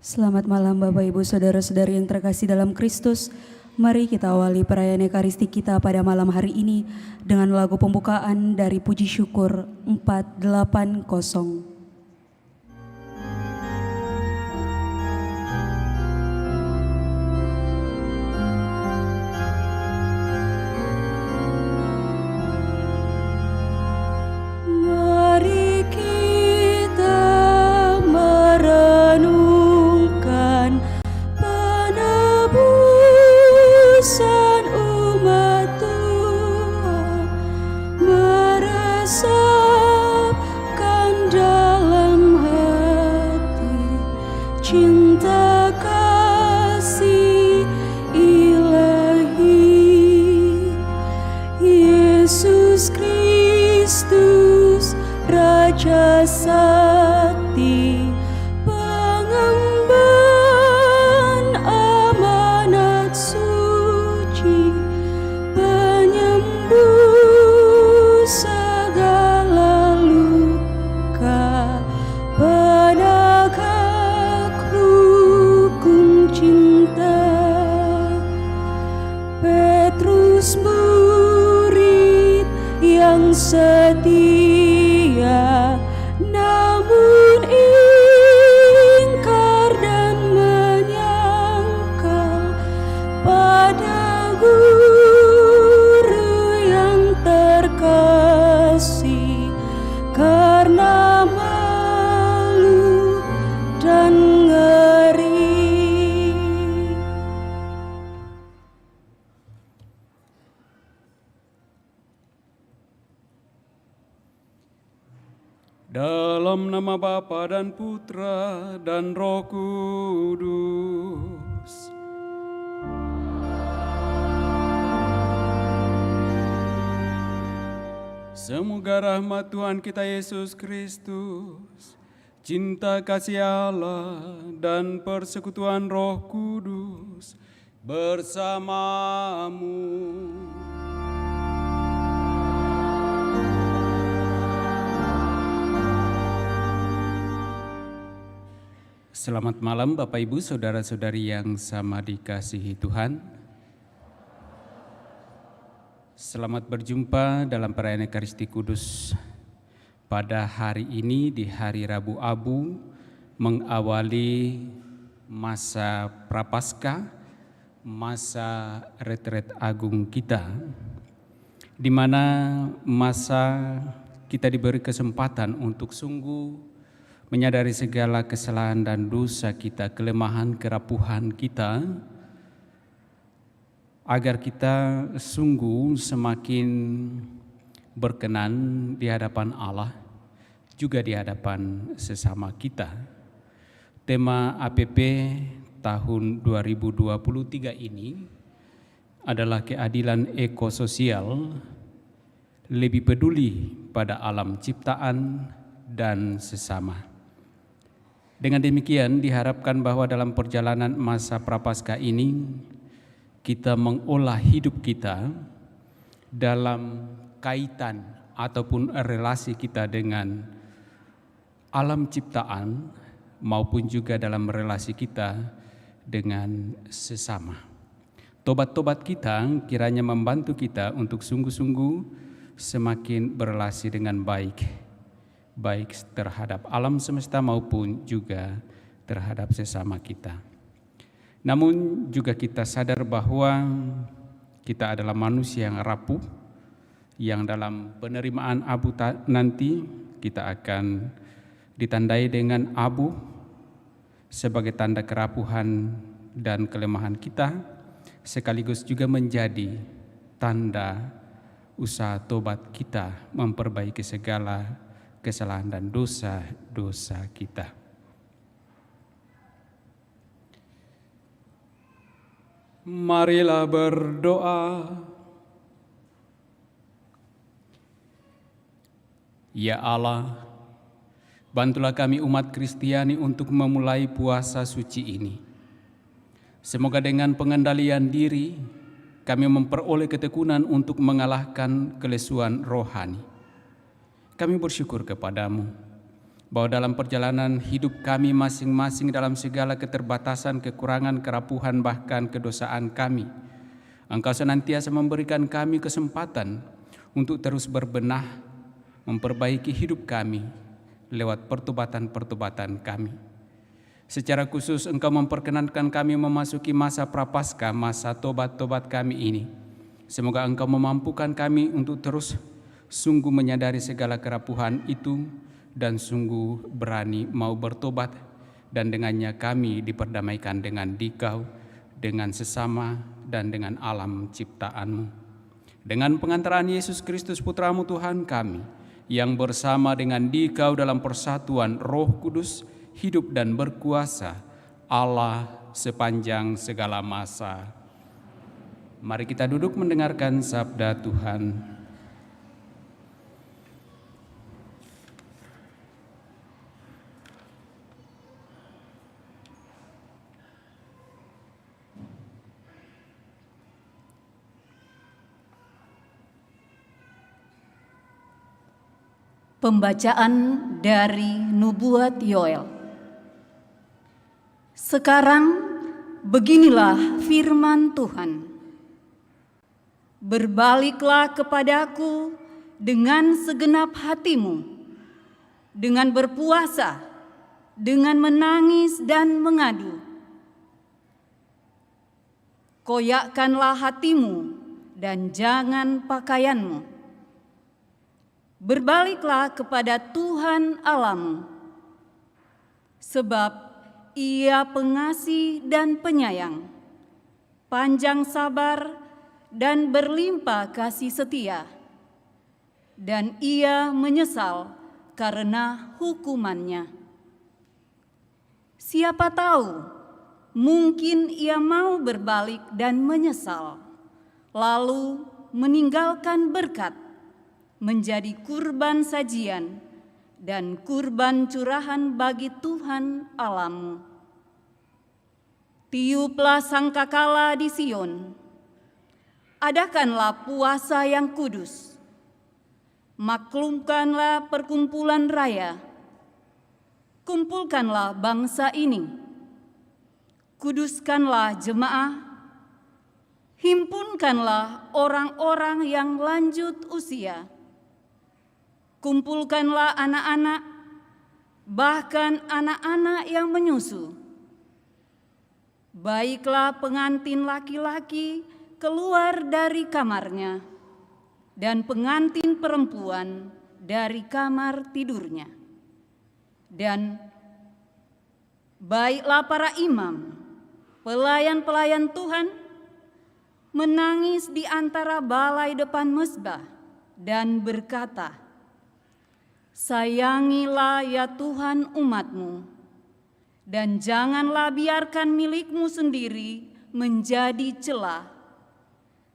Selamat malam Bapak Ibu Saudara-saudari yang terkasih dalam Kristus. Mari kita awali perayaan Ekaristi kita pada malam hari ini dengan lagu pembukaan dari Puji Syukur 480. Raja Sakti, pengemban amanat suci, penyembuh segala luka, penegak hukum cinta. Petrus murid yang setia, namun ingkar dan menyangkal pada guru yang terkasih, karena malu dan ngeri. Dalam nama Bapa dan Putra dan Roh Kudus. Semoga rahmat Tuhan kita Yesus Kristus, cinta kasih Allah dan persekutuan Roh Kudus bersamamu. Selamat malam Bapak Ibu Saudara-saudari yang sama dikasihi Tuhan. Selamat berjumpa dalam perayaan Ekaristi Kudus pada hari ini di hari Rabu Abu, mengawali masa Prapaskah, masa retret agung kita, di mana masa kita diberi kesempatan untuk sungguh menyadari segala kesalahan dan dosa kita, kelemahan, kerapuhan kita, agar kita sungguh semakin berkenan di hadapan Allah, juga di hadapan sesama kita. Tema APP tahun 2023 ini adalah keadilan ekososial, lebih peduli pada alam ciptaan dan sesama. Dengan demikian diharapkan bahwa dalam perjalanan masa Prapaskah ini kita mengolah hidup kita dalam kaitan ataupun relasi kita dengan alam ciptaan maupun juga dalam relasi kita dengan sesama. Tobat-tobat kita kiranya membantu kita untuk sungguh-sungguh semakin berelasi dengan baik terhadap alam semesta maupun juga terhadap sesama kita. Namun juga kita sadar bahwa kita adalah manusia yang rapuh, yang dalam penerimaan abu nanti kita akan ditandai dengan abu sebagai tanda kerapuhan dan kelemahan kita, sekaligus juga menjadi tanda usaha tobat kita memperbaiki segala kesalahan dan dosa-dosa kita. Marilah berdoa. Ya Allah, bantulah kami umat Kristiani untuk memulai puasa suci ini. Semoga dengan pengendalian diri, kami memperoleh ketekunan untuk mengalahkan kelesuan rohani. Kami bersyukur kepadamu bahwa dalam perjalanan hidup kami masing-masing dalam segala keterbatasan, kekurangan, kerapuhan, bahkan kedosaan kami, Engkau senantiasa memberikan kami kesempatan untuk terus berbenah, memperbaiki hidup kami lewat pertobatan-pertobatan kami. Secara khusus Engkau memperkenankan kami memasuki masa prapaskah, masa tobat-tobat kami ini. Semoga Engkau memampukan kami untuk terus sungguh menyadari segala kerapuhan itu dan sungguh berani mau bertobat, dan dengannya kami diperdamaikan dengan Dikau, dengan sesama, dan dengan alam ciptaan-Mu. Dengan pengantaran Yesus Kristus Putra-Mu Tuhan kami, yang bersama dengan Dikau dalam persatuan Roh Kudus, hidup dan berkuasa Allah sepanjang segala masa. Mari kita duduk mendengarkan sabda Tuhan. Pembacaan dari Nubuat Yoel. Sekarang beginilah firman Tuhan. Berbaliklah kepadaku dengan segenap hatimu, dengan berpuasa, dengan menangis dan mengadu. Koyakkanlah hatimu dan jangan pakaianmu. Berbaliklah kepada Tuhan Allahmu, sebab Ia pengasih dan penyayang, panjang sabar dan berlimpah kasih setia, dan Ia menyesal karena hukumannya. Siapa tahu, mungkin Ia mau berbalik dan menyesal, lalu meninggalkan berkat, menjadi kurban sajian dan kurban curahan bagi Tuhan Allahmu. Tiuplah sangkakala di Sion, adakanlah puasa yang kudus, maklumkanlah perkumpulan raya, kumpulkanlah bangsa ini, kuduskanlah jemaah, himpunkanlah orang-orang yang lanjut usia, kumpulkanlah anak-anak, bahkan anak-anak yang menyusu. Baiklah pengantin laki-laki keluar dari kamarnya, dan pengantin perempuan dari kamar tidurnya. Dan baiklah para imam, pelayan-pelayan Tuhan, menangis di antara balai depan mezbah dan berkata, sayangilah ya Tuhan umat-Mu, dan janganlah biarkan milik-Mu sendiri menjadi celah,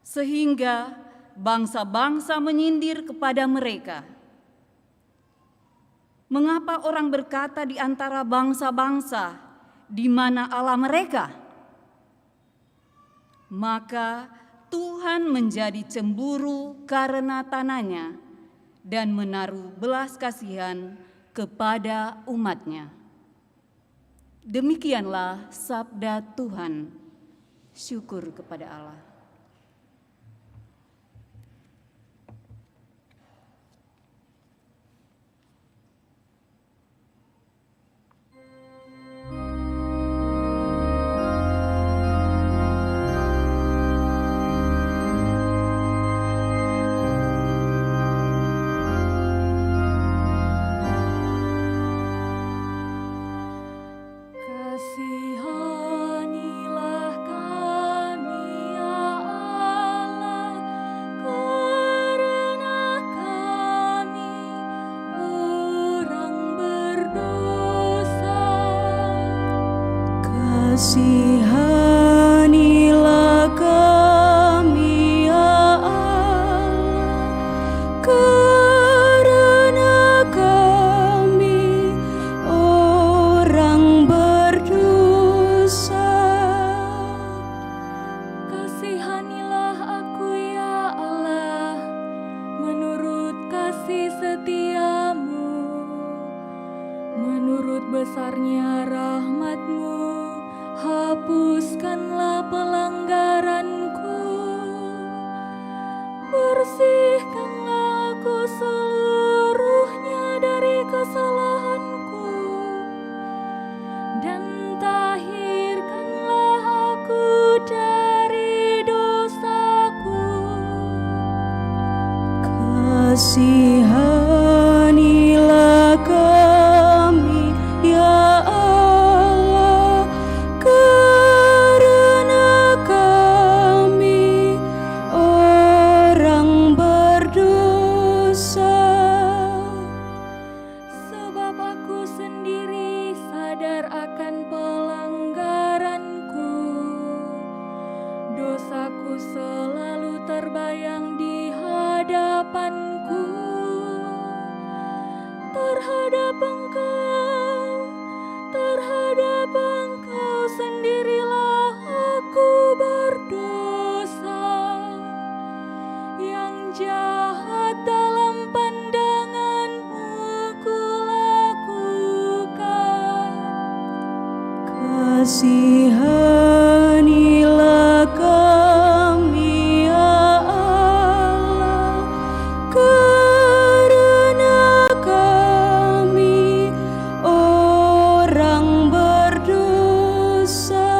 sehingga bangsa-bangsa menyindir kepada mereka. Mengapa orang berkata di antara bangsa-bangsa, di mana Allah mereka? Maka Tuhan menjadi cemburu karena tanahnya, dan menaruh belas kasihan kepada umat-Nya. Demikianlah sabda Tuhan. Syukur kepada Allah. Kasihanilah kami, ya Allah, karena kami orang berdosa. Kasihanilah kami, ya Allah, karena kami orang berdosa. Kasihanilah aku, ya Allah, menurut kasih setiamu. besarnya rahmat-Mu, hapuskanlah pelanggaranku, bersihkanlah aku seluruhnya dari kesalahanku, dan tahirkanlah aku dari dosaku. Kasihanilah kami, ya Allah, karena kami orang berdosa. Sebab aku sendiri sadar akan pelanggaranku, dosaku selalu terbayang di hadapanku. Terhadap Engkau sendirilah aku berdosa, yang jahat dalam pandangan-Mu kulakukan. Kasihanilah kami, ya Allah, karena kami orang berdosa.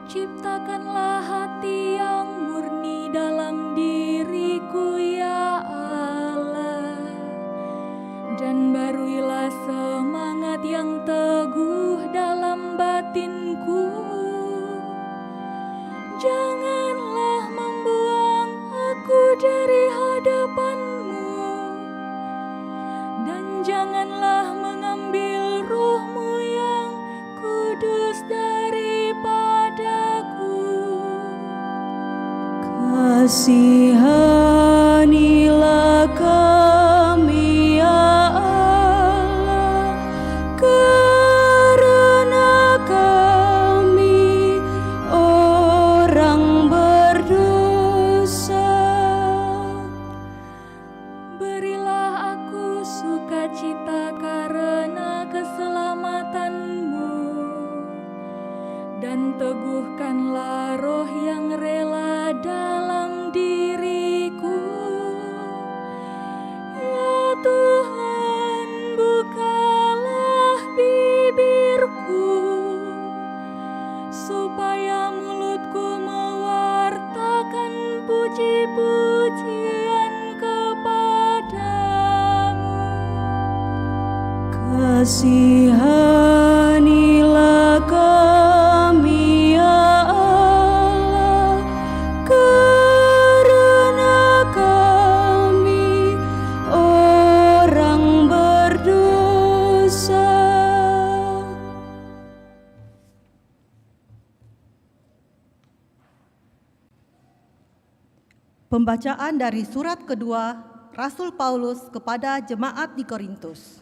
Ciptakanlah hati yang murni dalam diriku, ya Allah, dan baruilah semangat yang teguh dalam batinku. Janganlah membuang aku dari hadapan-Mu, dan janganlah mengambil Roh-Mu yang kudus daripadaku. Kasihanilah kami, ya Allah, karena kami orang berdosa. Berilah aku sukacita karena keselamatan-Mu, dan teguhkanlah roh yang rela dalam diriku. Ya Tuhan, bukalah bibirku, supaya mulutku mewartakan puji-pujian kepadamu. Kasihanilah kami, ya Allah, karena kami orang berdosa. Pembacaan dari surat kedua Rasul Paulus kepada jemaat di Korintus.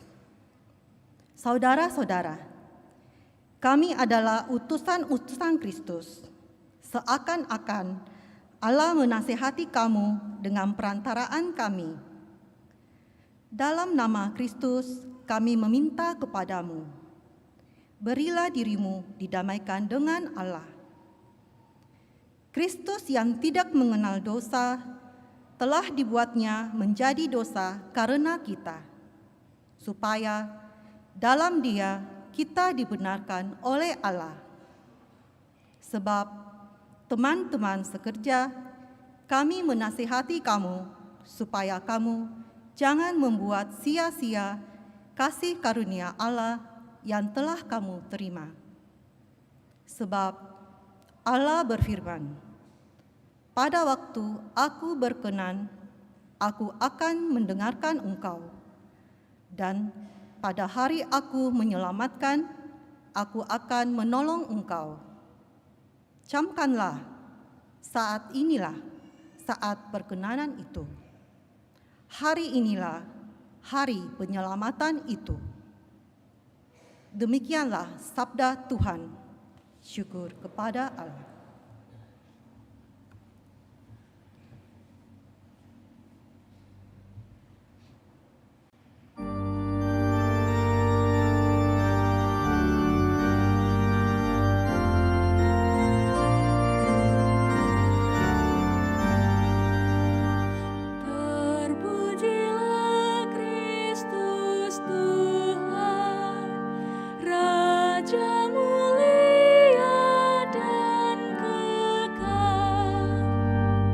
Saudara-saudara, kami adalah utusan-utusan Kristus, seakan-akan Allah menasihati kamu dengan perantaraan kami. Dalam nama Kristus, kami meminta kepadamu, berilah dirimu didamaikan dengan Allah. Kristus yang tidak mengenal dosa telah dibuatnya menjadi dosa karena kita, supaya dalam Dia kita dibenarkan oleh Allah. Sebab teman-teman sekerja, kami menasihati kamu supaya kamu jangan membuat sia-sia kasih karunia Allah yang telah kamu terima. Sebab Allah berfirman, pada waktu aku berkenan, aku akan mendengarkan engkau, dan pada hari aku menyelamatkan, aku akan menolong engkau. Camkanlah, saat inilah saat perkenanan itu. Hari inilah hari penyelamatan itu. Demikianlah sabda Tuhan. Syukur kepada Allah.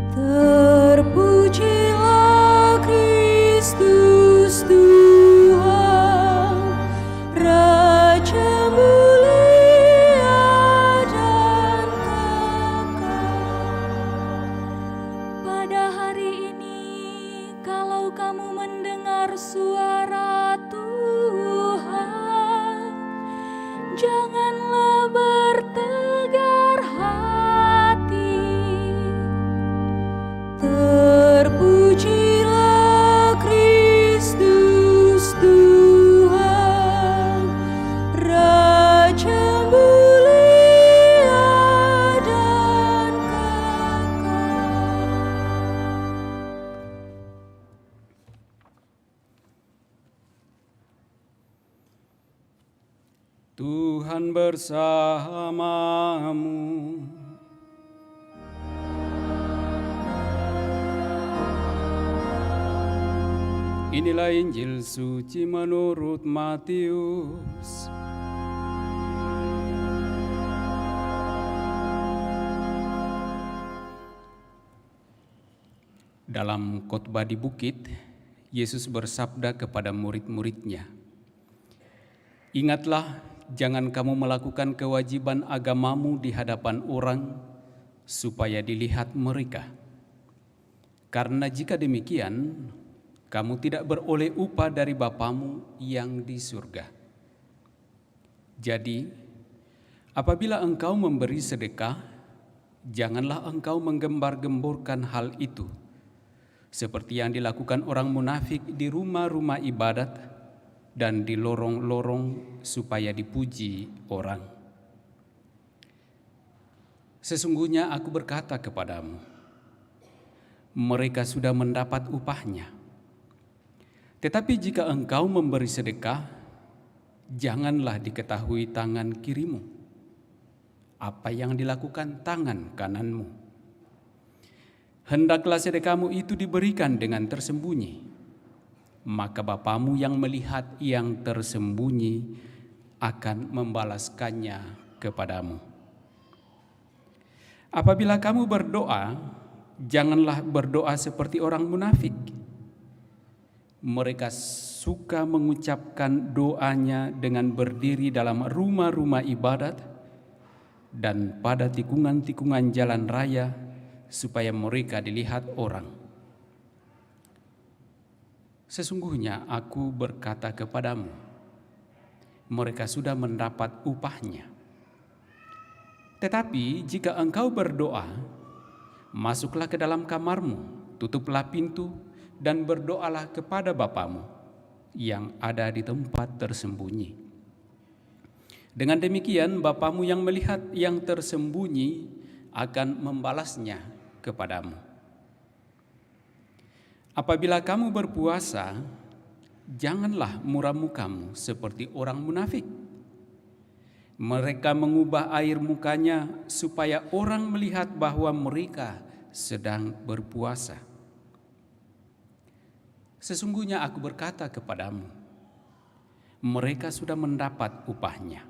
Terpujilah Kristus Tuhan, Raja mulia dan kekal. Pada hari ini, kalau kamu mendengar suara Tuhan, janganlah bertegar hati. Terpujilah Kristus Tuhan, Raja mulia dan kekal. Tuhan bersamamu. Inilah Injil suci menurut Matius. Dalam khotbah di bukit, Yesus bersabda kepada murid-muridnya, "Ingatlah, jangan kamu melakukan kewajiban agamamu di hadapan orang supaya dilihat mereka. Karena jika demikian, kamu tidak beroleh upah dari Bapamu yang di surga. Jadi, apabila engkau memberi sedekah, janganlah engkau menggembar-gemborkan hal itu, seperti yang dilakukan orang munafik di rumah-rumah ibadat dan di lorong-lorong supaya dipuji orang. Sesungguhnya aku berkata kepadamu, mereka sudah mendapat upahnya. Tetapi jika engkau memberi sedekah, janganlah diketahui tangan kirimu apa yang dilakukan tangan kananmu. Hendaklah sedekahmu itu diberikan dengan tersembunyi, maka Bapamu yang melihat yang tersembunyi akan membalaskannya kepadamu. Apabila kamu berdoa, janganlah berdoa seperti orang munafik. Mereka suka mengucapkan doanya dengan berdiri dalam rumah-rumah ibadat dan pada tikungan-tikungan jalan raya, supaya mereka dilihat orang. Sesungguhnya aku berkata kepadamu, mereka sudah mendapat upahnya. Tetapi jika engkau berdoa, masuklah ke dalam kamarmu, tutuplah pintu, dan berdoalah kepada Bapamu yang ada di tempat tersembunyi. Dengan demikian, Bapamu yang melihat yang tersembunyi akan membalasnya kepadamu. Apabila kamu berpuasa, janganlah muram mukamu seperti orang munafik. Mereka mengubah air mukanya supaya orang melihat bahwa mereka sedang berpuasa. Sesungguhnya aku berkata kepadamu, mereka sudah mendapat upahnya.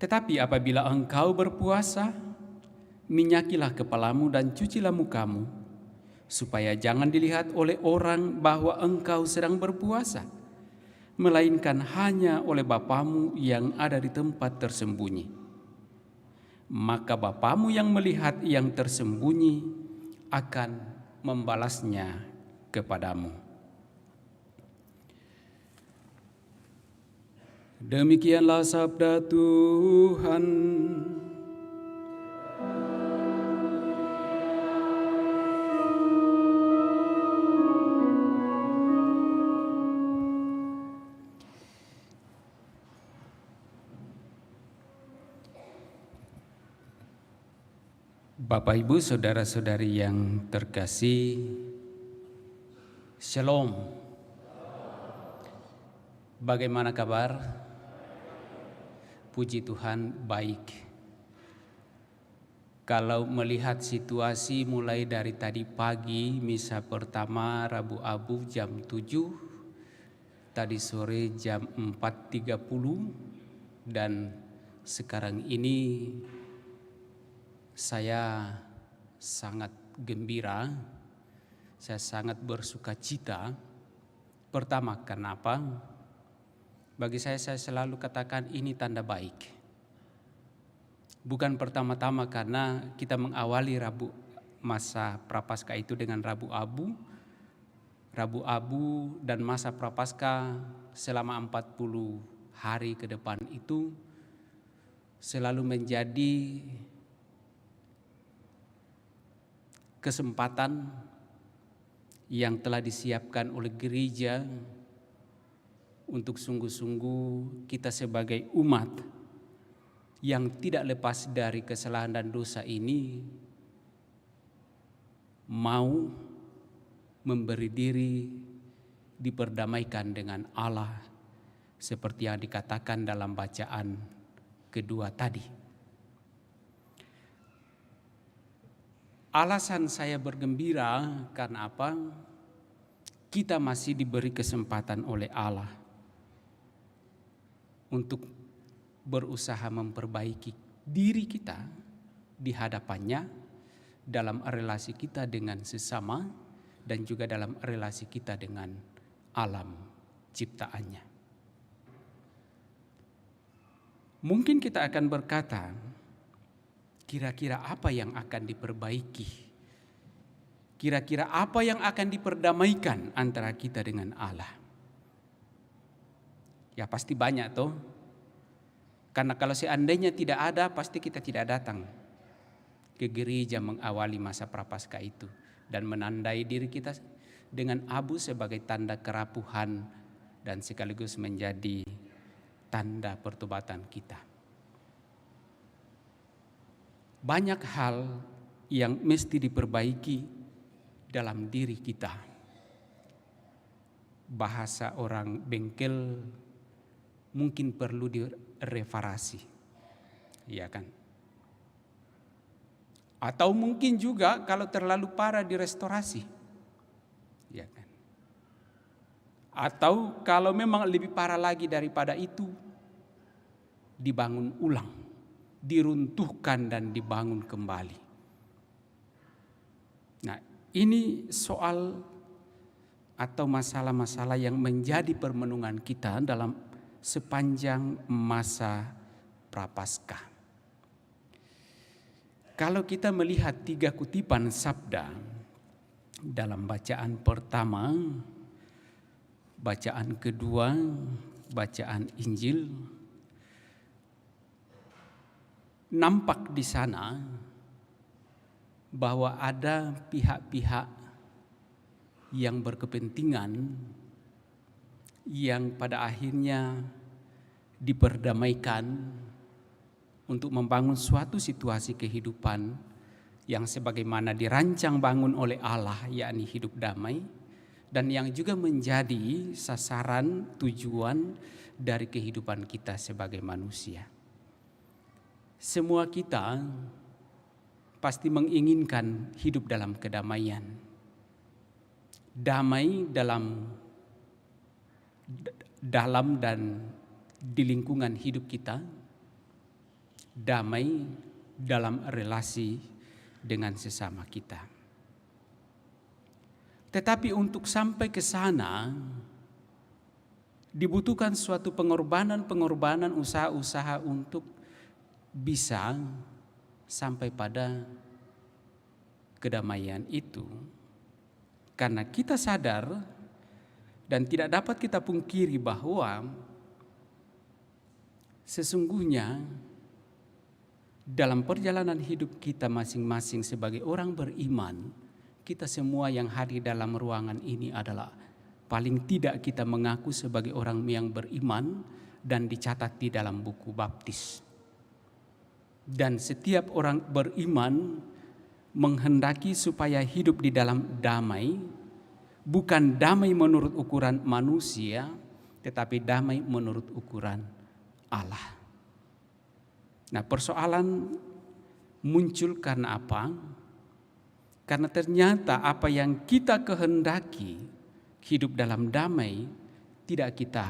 Tetapi apabila engkau berpuasa, minyakilah kepalamu dan cucilah mukamu, supaya jangan dilihat oleh orang bahwa engkau sedang berpuasa, melainkan hanya oleh Bapamu yang ada di tempat tersembunyi. Maka Bapamu yang melihat yang tersembunyi akan membalasnya kepadamu." Demikianlah sabda Tuhan. Bapak, Ibu, saudara-saudari yang terkasih, Shalom. Bagaimana kabar? Puji Tuhan, baik. Kalau melihat situasi mulai dari tadi pagi, misa pertama Rabu Abu jam 7, tadi sore jam 4.30, dan sekarang ini saya sangat gembira, saya sangat bersuka cita. Pertama, kenapa? Bagi saya selalu katakan ini tanda baik. Bukan pertama-tama karena kita mengawali masa Prapaskah itu dengan Rabu Abu dan masa Prapaskah selama 40 hari ke depan itu selalu menjadi kesempatan yang telah disiapkan oleh gereja untuk sungguh-sungguh kita sebagai umat yang tidak lepas dari kesalahan dan dosa ini mau memberi diri diperdamaikan dengan Allah seperti yang dikatakan dalam bacaan kedua tadi. Alasan saya bergembira karena apa? Kita masih diberi kesempatan oleh Allah untuk berusaha memperbaiki diri kita di hadapannya dalam relasi kita dengan sesama dan juga dalam relasi kita dengan alam ciptaannya. Mungkin kita akan berkata, kira-kira apa yang akan diperbaiki? Kira-kira apa yang akan diperdamaikan antara kita dengan Allah? Ya pasti banyak toh. Karena kalau seandainya tidak ada, pasti kita tidak datang ke gereja mengawali masa Prapaskah itu dan menandai diri kita dengan abu sebagai tanda kerapuhan dan sekaligus menjadi tanda pertobatan kita. Banyak hal yang mesti diperbaiki dalam diri kita. Bahasa orang bengkel mungkin perlu direparasi, ya kan? Atau mungkin juga kalau terlalu parah direstorasi, ya kan? Atau kalau memang lebih parah lagi daripada itu, dibangun ulang, diruntuhkan dan dibangun kembali. Nah, ini soal atau masalah-masalah yang menjadi permenungan kita dalam sepanjang masa Prapaskah. Kalau kita melihat 3 kutipan sabda dalam bacaan pertama, bacaan kedua, bacaan Injil, nampak di sana bahwa ada pihak-pihak yang berkepentingan yang pada akhirnya diperdamaikan untuk membangun suatu situasi kehidupan yang sebagaimana dirancang bangun oleh Allah, yakni hidup damai, dan yang juga menjadi sasaran tujuan dari kehidupan kita sebagai manusia. Semua kita pasti menginginkan hidup dalam kedamaian. Damai dalam dan di lingkungan hidup kita. Damai dalam relasi dengan sesama kita. Tetapi untuk sampai ke sana dibutuhkan suatu pengorbanan, usaha-usaha untuk bisa sampai pada kedamaian itu. Karena kita sadar dan tidak dapat kita pungkiri bahwa sesungguhnya dalam perjalanan hidup kita masing-masing sebagai orang beriman, kita semua yang hadir dalam ruangan ini adalah paling tidak kita mengaku sebagai orang yang beriman dan dicatat di dalam buku baptis. Dan setiap orang beriman menghendaki supaya hidup di dalam damai, bukan damai menurut ukuran manusia, tetapi damai menurut ukuran Allah. Nah, persoalan muncul karena apa? Karena ternyata apa yang kita kehendaki, hidup dalam damai, tidak kita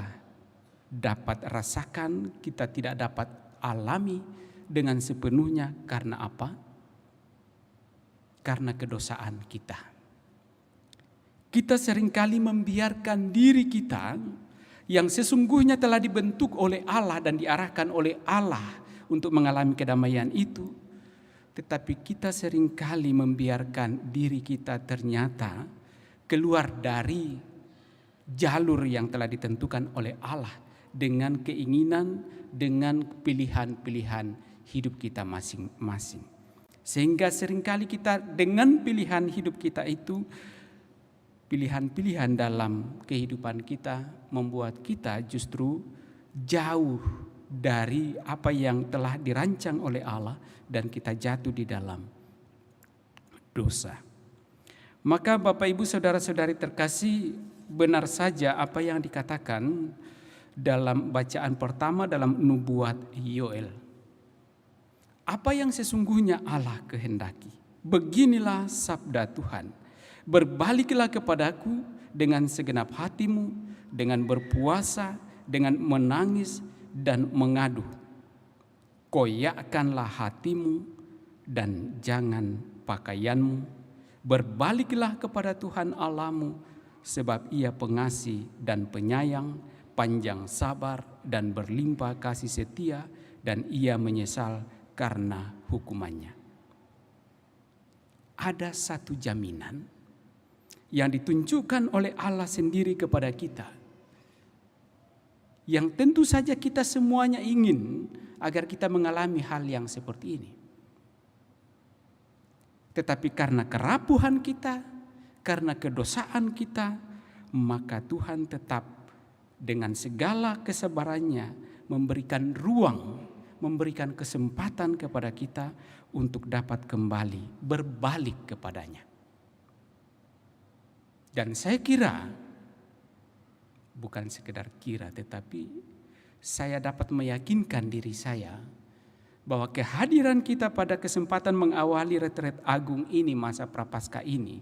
dapat rasakan, kita tidak dapat alami dengan sepenuhnya. Karena apa? karena kedosaan kita. Kita seringkali membiarkan diri kita yang sesungguhnya telah dibentuk oleh Allah dan diarahkan oleh Allah untuk mengalami kedamaian itu. Tetapi kita seringkali membiarkan diri kita ternyata keluar dari jalur yang telah ditentukan oleh Allah dengan keinginan, dengan pilihan-pilihan hidup kita masing-masing. Sehingga seringkali kita dengan pilihan hidup kita itu, pilihan-pilihan dalam kehidupan kita membuat kita justru jauh dari apa yang telah dirancang oleh Allah dan kita jatuh di dalam dosa. Maka Bapak Ibu Saudara-saudari terkasih, benar saja apa yang dikatakan dalam bacaan pertama dalam nubuat Yoel. Apa yang sesungguhnya Allah kehendaki. Beginilah sabda Tuhan. Berbaliklah kepadaku dengan segenap hatimu, dengan berpuasa, dengan menangis dan mengadu. Koyakkanlah hatimu dan jangan pakaianmu. Berbaliklah kepada Tuhan Allahmu, sebab Ia pengasih dan penyayang, panjang sabar dan berlimpah kasih setia, dan Ia menyesal karena hukumannya. Ada satu jaminan yang ditunjukkan oleh Allah sendiri kepada kita, yang tentu saja kita semuanya ingin agar kita mengalami hal yang seperti ini. Tetapi karena kerapuhan kita, karena kedosaan kita, maka Tuhan tetap dengan segala kesabarannya memberikan ruang, memberikan kesempatan kepada kita untuk dapat kembali berbalik kepadanya. Dan saya kira, bukan sekedar kira, tetapi saya dapat meyakinkan diri saya bahwa kehadiran kita pada kesempatan mengawali retret agung ini, masa prapaskah ini,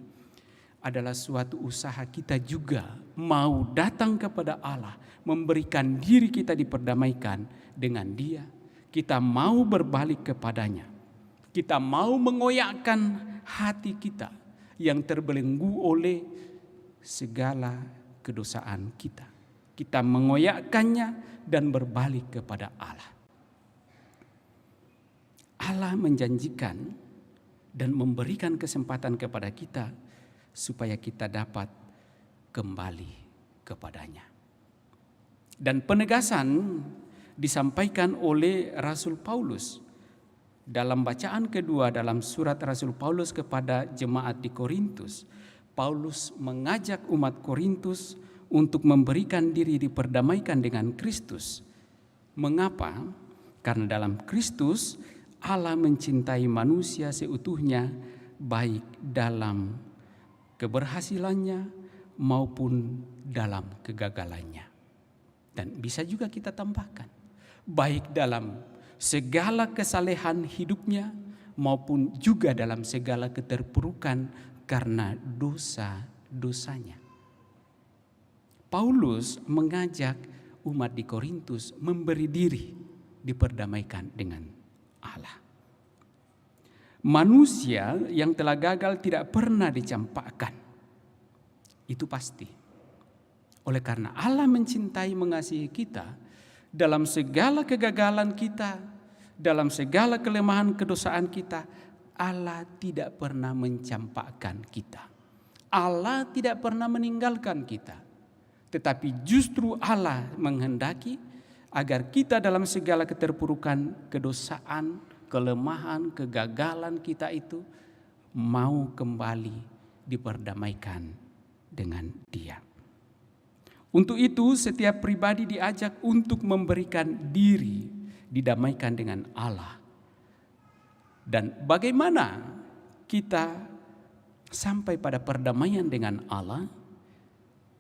adalah suatu usaha kita juga mau datang kepada Allah, memberikan diri kita diperdamaikan dengan Dia. Kita mau berbalik kepadanya. Kita mau mengoyakkan hati kita yang terbelenggu oleh segala kedosaan kita. Kita mengoyakkannya dan berbalik kepada Allah. Allah menjanjikan dan memberikan kesempatan kepada kita supaya kita dapat kembali kepadanya. Dan penegasan disampaikan oleh Rasul Paulus dalam bacaan kedua dalam surat Rasul Paulus kepada jemaat di Korintus. Paulus mengajak umat Korintus untuk memberikan diri diperdamaikan dengan Kristus. Mengapa? Karena dalam Kristus Allah mencintai manusia seutuhnya, baik dalam keberhasilannya maupun dalam kegagalannya. Dan bisa juga kita tambahkan, baik dalam segala kesalehan hidupnya maupun juga dalam segala keterpurukan karena dosa-dosanya. Paulus mengajak umat di Korintus memberi diri diperdamaikan dengan Allah. Manusia yang telah gagal tidak pernah dicampakkan. Itu pasti. Oleh karena Allah mencintai mengasihi kita, dalam segala kegagalan kita, dalam segala kelemahan kedosaan kita, Allah tidak pernah mencampakkan kita. Allah tidak pernah meninggalkan kita. Tetapi justru Allah menghendaki agar kita dalam segala keterpurukan, kedosaan, kelemahan, kegagalan kita itu mau kembali diperdamaikan dengan Dia. Untuk itu setiap pribadi diajak untuk memberikan diri didamaikan dengan Allah. Dan bagaimana kita sampai pada perdamaian dengan Allah?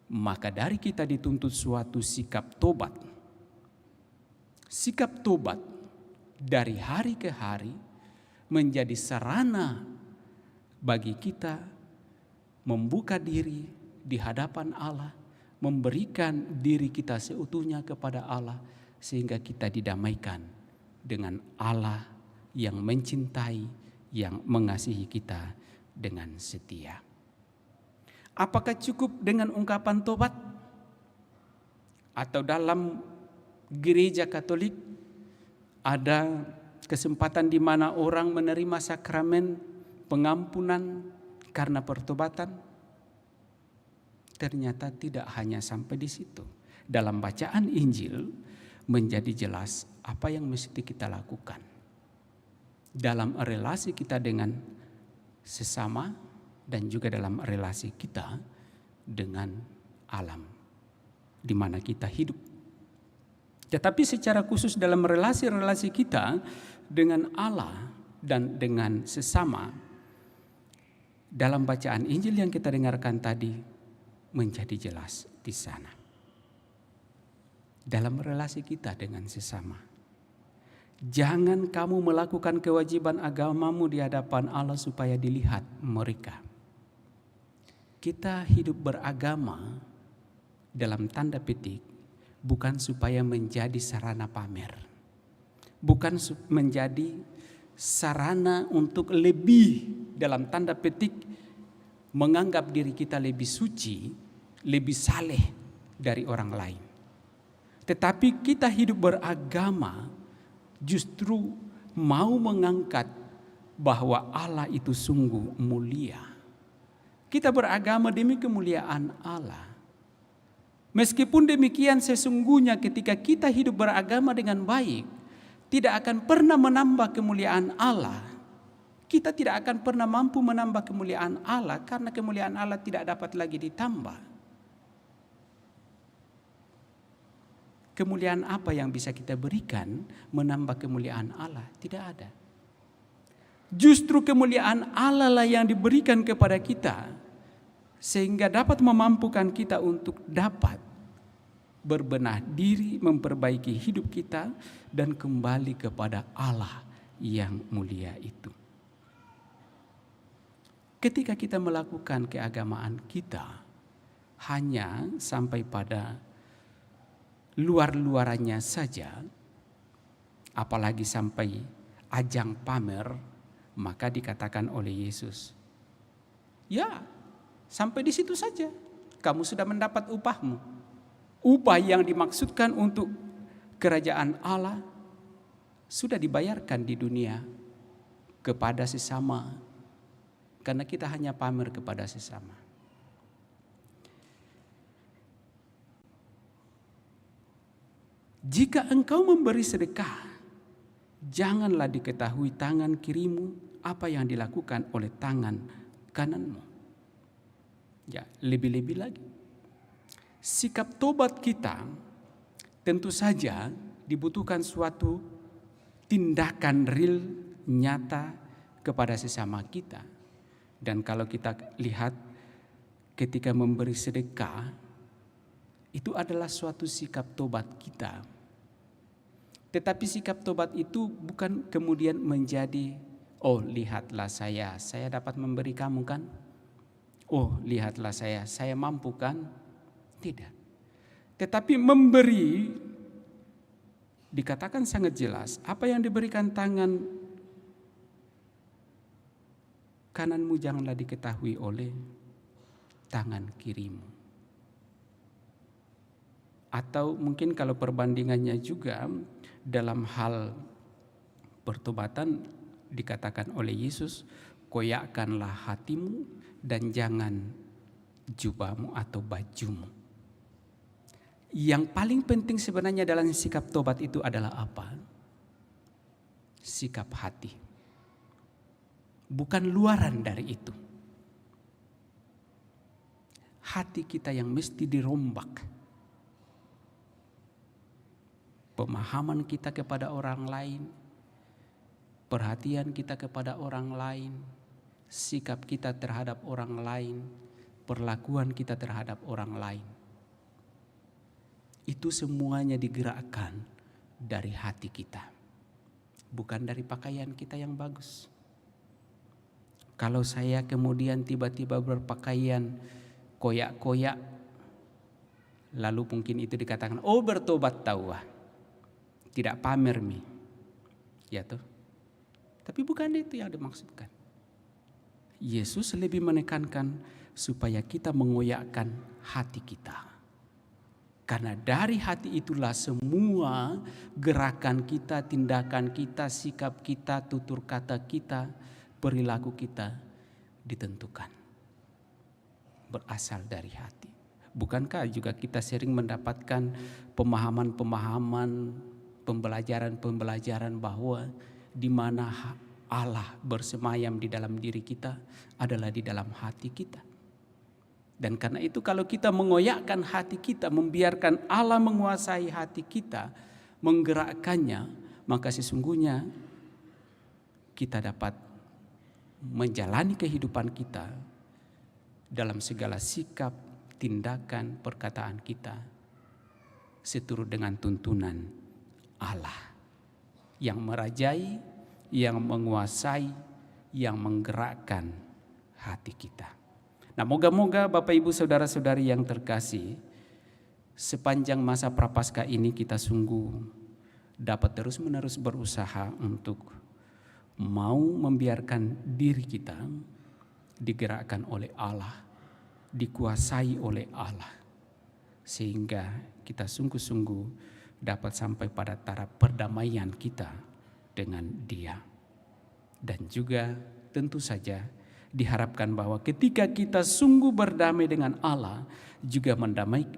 Maka dari kita dituntut suatu sikap tobat. Sikap tobat dari hari ke hari menjadi sarana bagi kita membuka diri di hadapan Allah, memberikan diri kita seutuhnya kepada Allah, sehingga kita didamaikan dengan Allah yang mencintai, yang mengasihi kita dengan setia. Apakah cukup dengan ungkapan tobat? Atau dalam gereja Katolik ada kesempatan di mana orang menerima sakramen pengampunan karena pertobatan? Ternyata tidak hanya sampai di situ. Dalam bacaan Injil menjadi jelas apa yang mesti kita lakukan dalam relasi kita dengan sesama dan juga dalam relasi kita dengan alam di mana kita hidup. Tetapi secara khusus dalam relasi-relasi kita dengan Allah dan dengan sesama, dalam bacaan Injil yang kita dengarkan tadi menjadi jelas di sana. Dalam relasi kita dengan sesama, jangan kamu melakukan kewajiban agamamu di hadapan Allah supaya dilihat mereka. Kita hidup beragama dalam tanda petik bukan supaya menjadi sarana pamer, bukan menjadi sarana untuk lebih dalam tanda petik menganggap diri kita lebih suci, lebih saleh dari orang lain. Tetapi kita hidup beragama justru mau mengangkat bahwa Allah itu sungguh mulia. Kita beragama demi kemuliaan Allah. Meskipun demikian sesungguhnya ketika kita hidup beragama dengan baik, tidak akan pernah menambah kemuliaan Allah. Kita tidak akan pernah mampu menambah kemuliaan Allah karena kemuliaan Allah tidak dapat lagi ditambah. Kemuliaan apa yang bisa kita berikan menambah kemuliaan Allah? Tidak ada. Justru kemuliaan Allah lah yang diberikan kepada kita sehingga dapat memampukan kita untuk dapat berbenah diri, memperbaiki hidup kita dan kembali kepada Allah yang mulia itu. Ketika kita melakukan keagamaan kita hanya sampai pada luar-luarannya saja, apalagi sampai ajang pamer, maka dikatakan oleh Yesus, ya sampai di situ saja, kamu sudah mendapat upahmu. Upah yang dimaksudkan untuk kerajaan Allah sudah dibayarkan di dunia kepada sesama, karena kita hanya pamer kepada sesama. Jika engkau memberi sedekah, janganlah diketahui tangan kirimu apa yang dilakukan oleh tangan kananmu. Ya, lebih-lebih lagi, sikap tobat kita tentu saja dibutuhkan suatu tindakan real, nyata kepada sesama kita. Dan kalau kita lihat ketika memberi sedekah, itu adalah suatu sikap tobat kita. Tetapi sikap tobat itu bukan kemudian menjadi, oh lihatlah saya dapat memberi kamu kan? Oh lihatlah saya mampu kan? Tidak. Tetapi memberi, dikatakan sangat jelas, apa yang diberikan tangan kananmu janganlah diketahui oleh tangan kirimu. Atau mungkin kalau perbandingannya juga dalam hal pertobatan dikatakan oleh Yesus, koyakkanlah hatimu dan jangan jubahmu atau bajumu. Yang paling penting sebenarnya dalam sikap tobat itu adalah apa? Sikap hati. Bukan luaran dari itu. Hati kita yang mesti dirombak. Pemahaman kita kepada orang lain, perhatian kita kepada orang lain, sikap kita terhadap orang lain, perlakuan kita terhadap orang lain. Itu semuanya digerakkan dari hati kita, bukan dari pakaian kita yang bagus. Kalau saya kemudian tiba-tiba berpakaian koyak-koyak, lalu mungkin itu dikatakan, oh bertobat tahu ah. Tidak pamer mi, ya toh. Tapi bukan itu yang dimaksudkan. Yesus lebih menekankan supaya kita mengoyakkan hati kita. Karena dari hati itulah semua gerakan kita, tindakan kita, sikap kita, tutur kata kita, perilaku kita ditentukan. Berasal dari hati. Bukankah juga kita sering mendapatkan pemahaman-pemahaman, pembelajaran-pembelajaran bahwa di mana Allah bersemayam di dalam diri kita adalah di dalam hati kita. Dan karena itu kalau kita mengoyakkan hati kita, membiarkan Allah menguasai hati kita, menggerakkannya, maka sesungguhnya kita dapat menjalani kehidupan kita dalam segala sikap, tindakan, perkataan kita seturut dengan tuntunan Allah yang merajai, yang menguasai, yang menggerakkan hati kita. Nah, moga-moga Bapak Ibu Saudara-saudari yang terkasih, sepanjang masa Prapaskah ini kita sungguh dapat terus-menerus berusaha untuk mau membiarkan diri kita digerakkan oleh Allah, dikuasai oleh Allah, sehingga kita sungguh-sungguh dapat sampai pada taraf perdamaian kita dengan Dia. Dan juga tentu saja diharapkan bahwa ketika kita sungguh berdamai dengan Allah, juga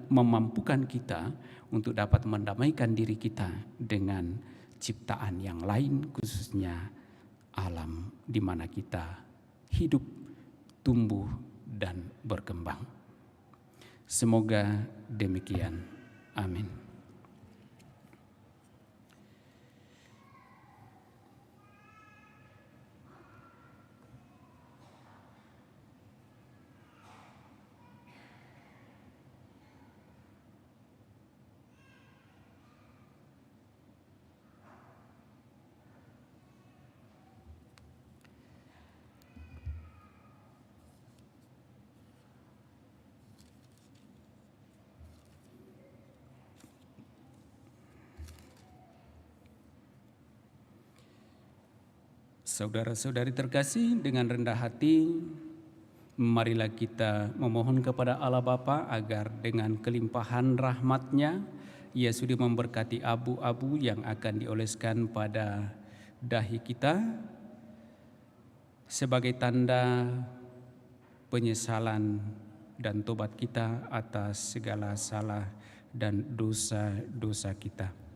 memampukan kita untuk dapat mendamaikan diri kita dengan ciptaan yang lain, khususnya alam di mana kita hidup, tumbuh, dan berkembang. Semoga demikian. Amin. Saudara-saudari terkasih, dengan rendah hati marilah kita memohon kepada Allah Bapa agar dengan kelimpahan rahmat-Nya Ia sudi memberkati abu-abu yang akan dioleskan pada dahi kita sebagai tanda penyesalan dan tobat kita atas segala salah dan dosa-dosa kita.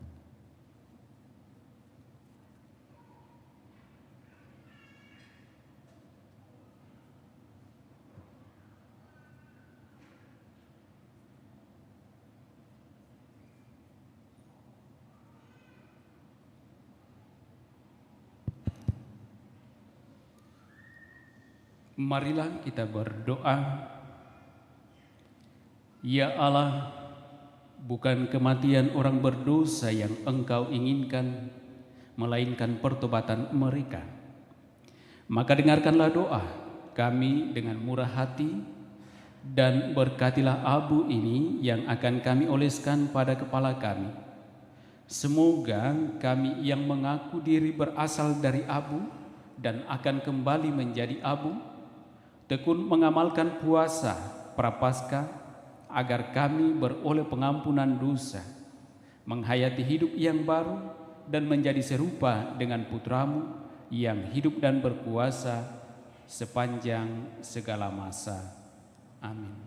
Marilah kita berdoa. Ya Allah, bukan kematian orang berdosa yang Engkau inginkan, melainkan pertobatan mereka. Maka dengarkanlah doa kami dengan murah hati, dan berkatilah abu ini yang akan kami oleskan pada kepala kami. Semoga kami yang mengaku diri berasal dari abu dan akan kembali menjadi abu, tekun mengamalkan puasa Prapaskah agar kami beroleh pengampunan dosa, menghayati hidup yang baru dan menjadi serupa dengan Putra-Mu yang hidup dan berkuasa sepanjang segala masa. Amin.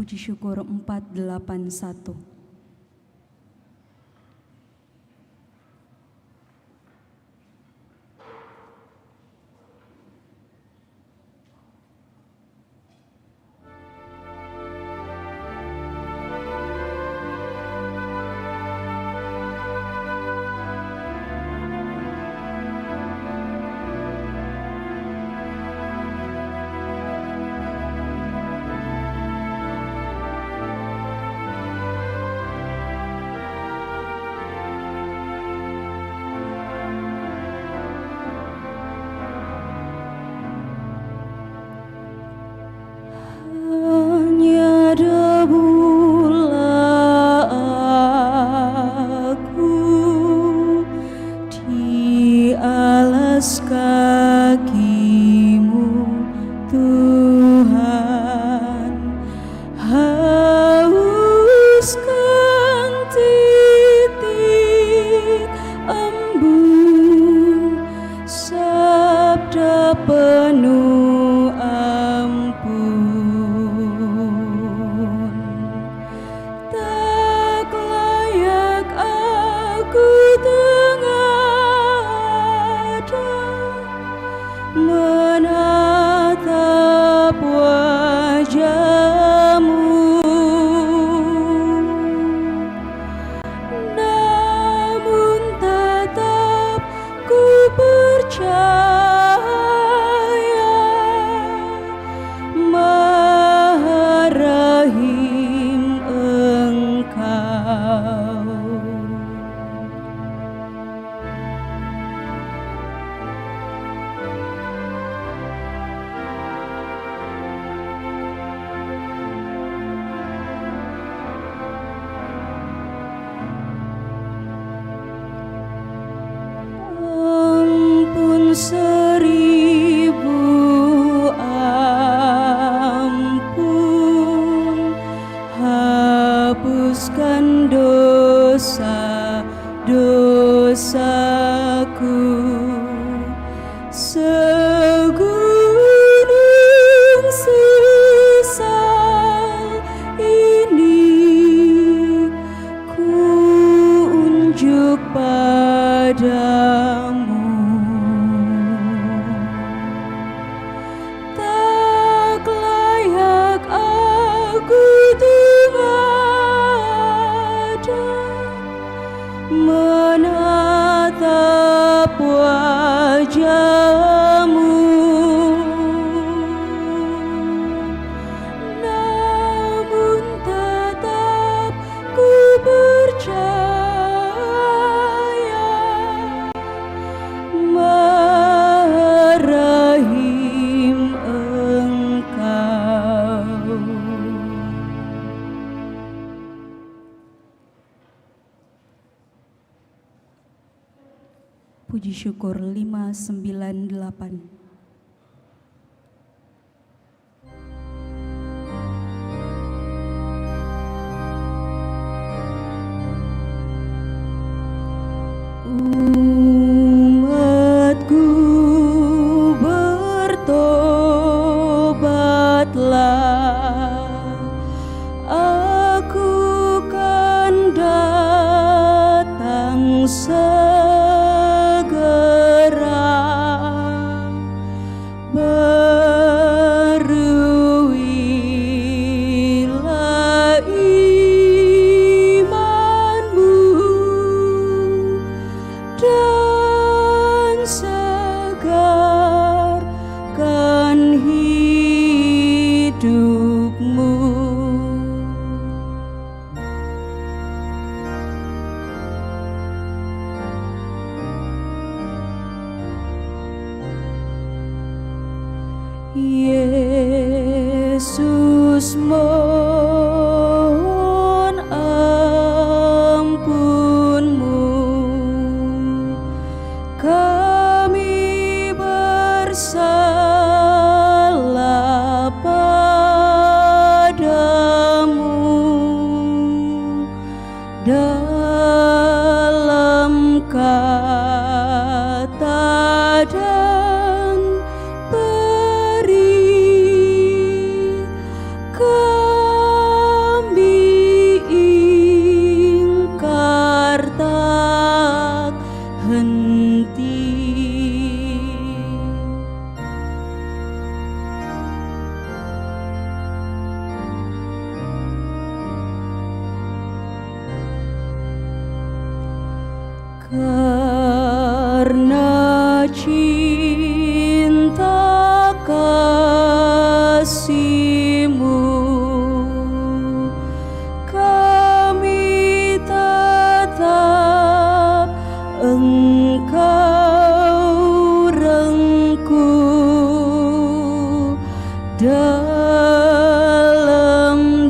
Puji syukur 481. Puji syukur 598. Umatku bertobatlah, aku kan datang Baruilah imanmu dan segarkan hidupmu. Yesus, mohon ampunmu, kami bersalah padamu. Dalam kata dan perikatan Karena cinta kasih-Mu, kami tetap Engkau rengkuh dalam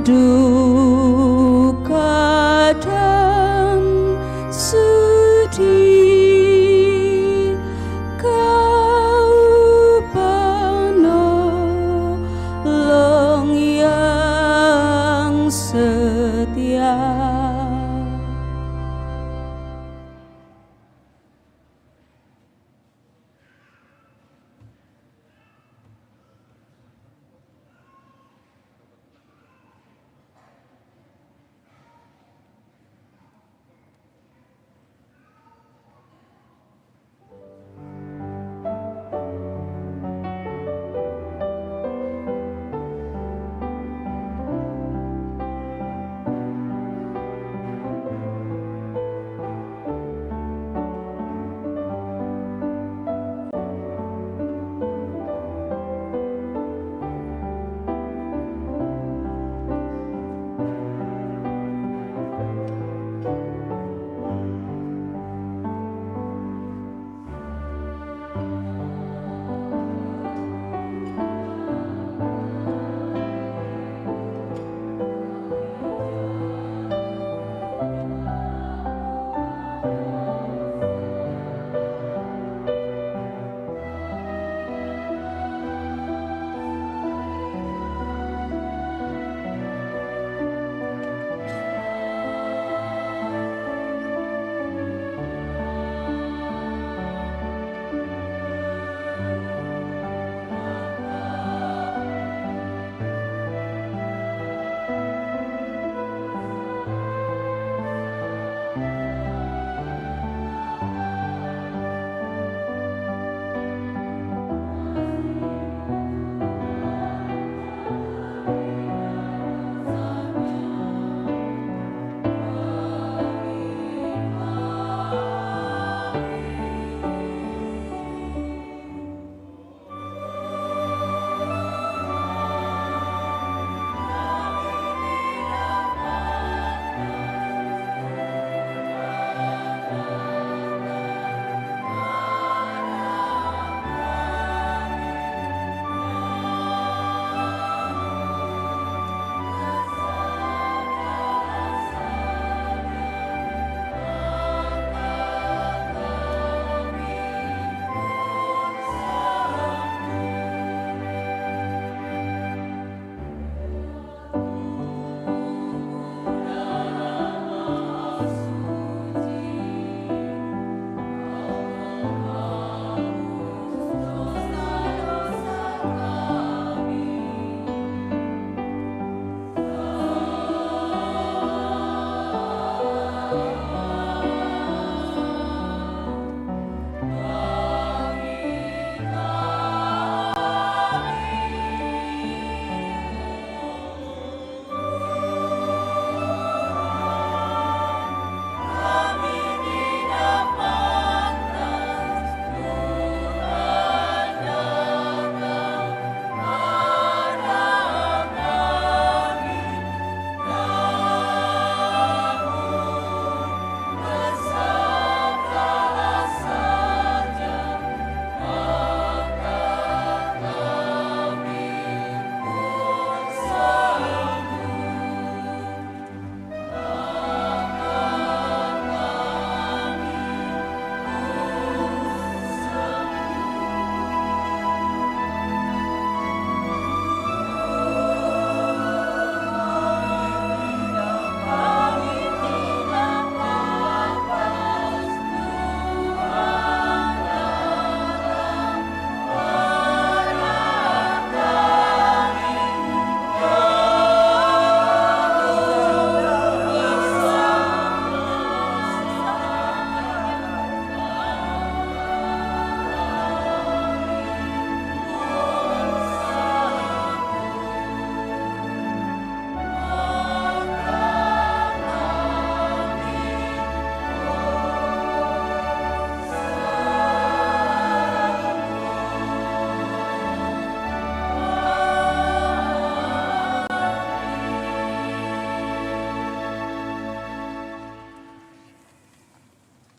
duka dan sedih. Kau penolong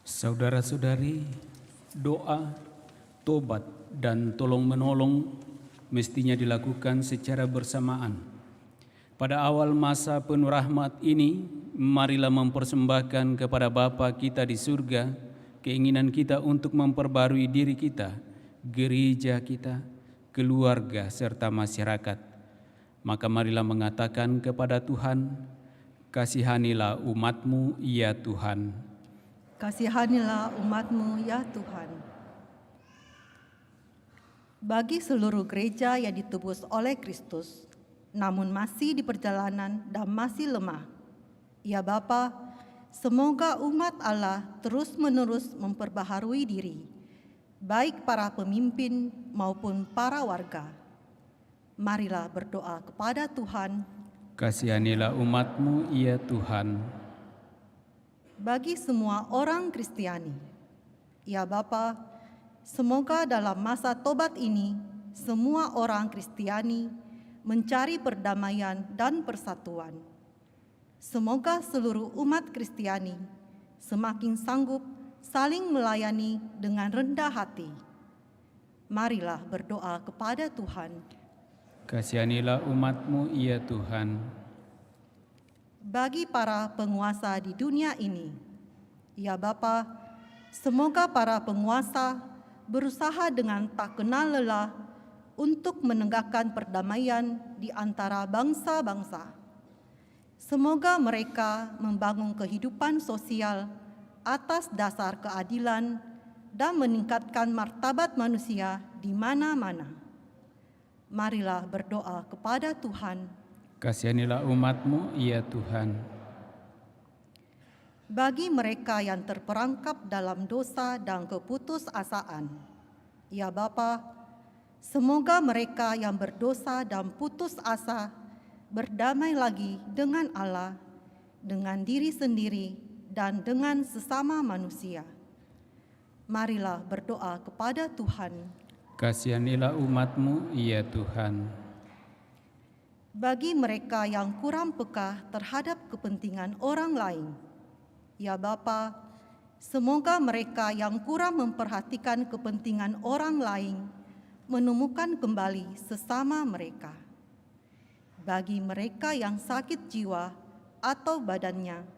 Saudara-saudari, doa, tobat, dan tolong-menolong mestinya dilakukan secara bersamaan. Pada awal masa penuh rahmat ini, marilah mempersembahkan kepada Bapa kita di surga keinginan kita untuk memperbarui diri kita, gereja kita, keluarga, serta masyarakat. Maka marilah mengatakan kepada Tuhan, kasihanilah umat-Mu, ya Tuhan. Kasihanilah umat-Mu, ya Tuhan. Bagi seluruh gereja yang ditebus oleh Kristus, namun masih di perjalanan dan masih lemah, ya Bapa, semoga umat Allah terus-menerus memperbaharui diri, baik para pemimpin maupun para warga. Marilah berdoa kepada Tuhan. Kasihanilah umat-Mu, ya Tuhan. Bagi semua orang Kristiani, ya Bapa, semoga dalam masa tobat ini semua orang Kristiani mencari perdamaian dan persatuan. Semoga seluruh umat Kristiani semakin sanggup saling melayani dengan rendah hati. Marilah berdoa kepada Tuhan. Kasihanilah umat-Mu, ya Tuhan. Bagi para penguasa di dunia ini, ya Bapa, semoga para penguasa berusaha dengan tak kenal lelah untuk menegakkan perdamaian di antara bangsa-bangsa. Semoga mereka membangun kehidupan sosial atas dasar keadilan dan meningkatkan martabat manusia di mana-mana. Marilah berdoa kepada Tuhan. Kasihanilah umat-Mu, ya Tuhan. Bagi mereka yang terperangkap dalam dosa dan keputusasaan, ya Bapa, semoga mereka yang berdosa dan putus asa berdamai lagi dengan Allah, dengan diri sendiri, dan dengan sesama manusia. Marilah berdoa kepada Tuhan. Kasihanilah umat-Mu, ya Tuhan. Bagi mereka yang kurang peka terhadap kepentingan orang lain, ya Bapa, semoga mereka yang kurang memperhatikan kepentingan orang lain menemukan kembali sesama mereka. Bagi mereka yang sakit jiwa atau badannya,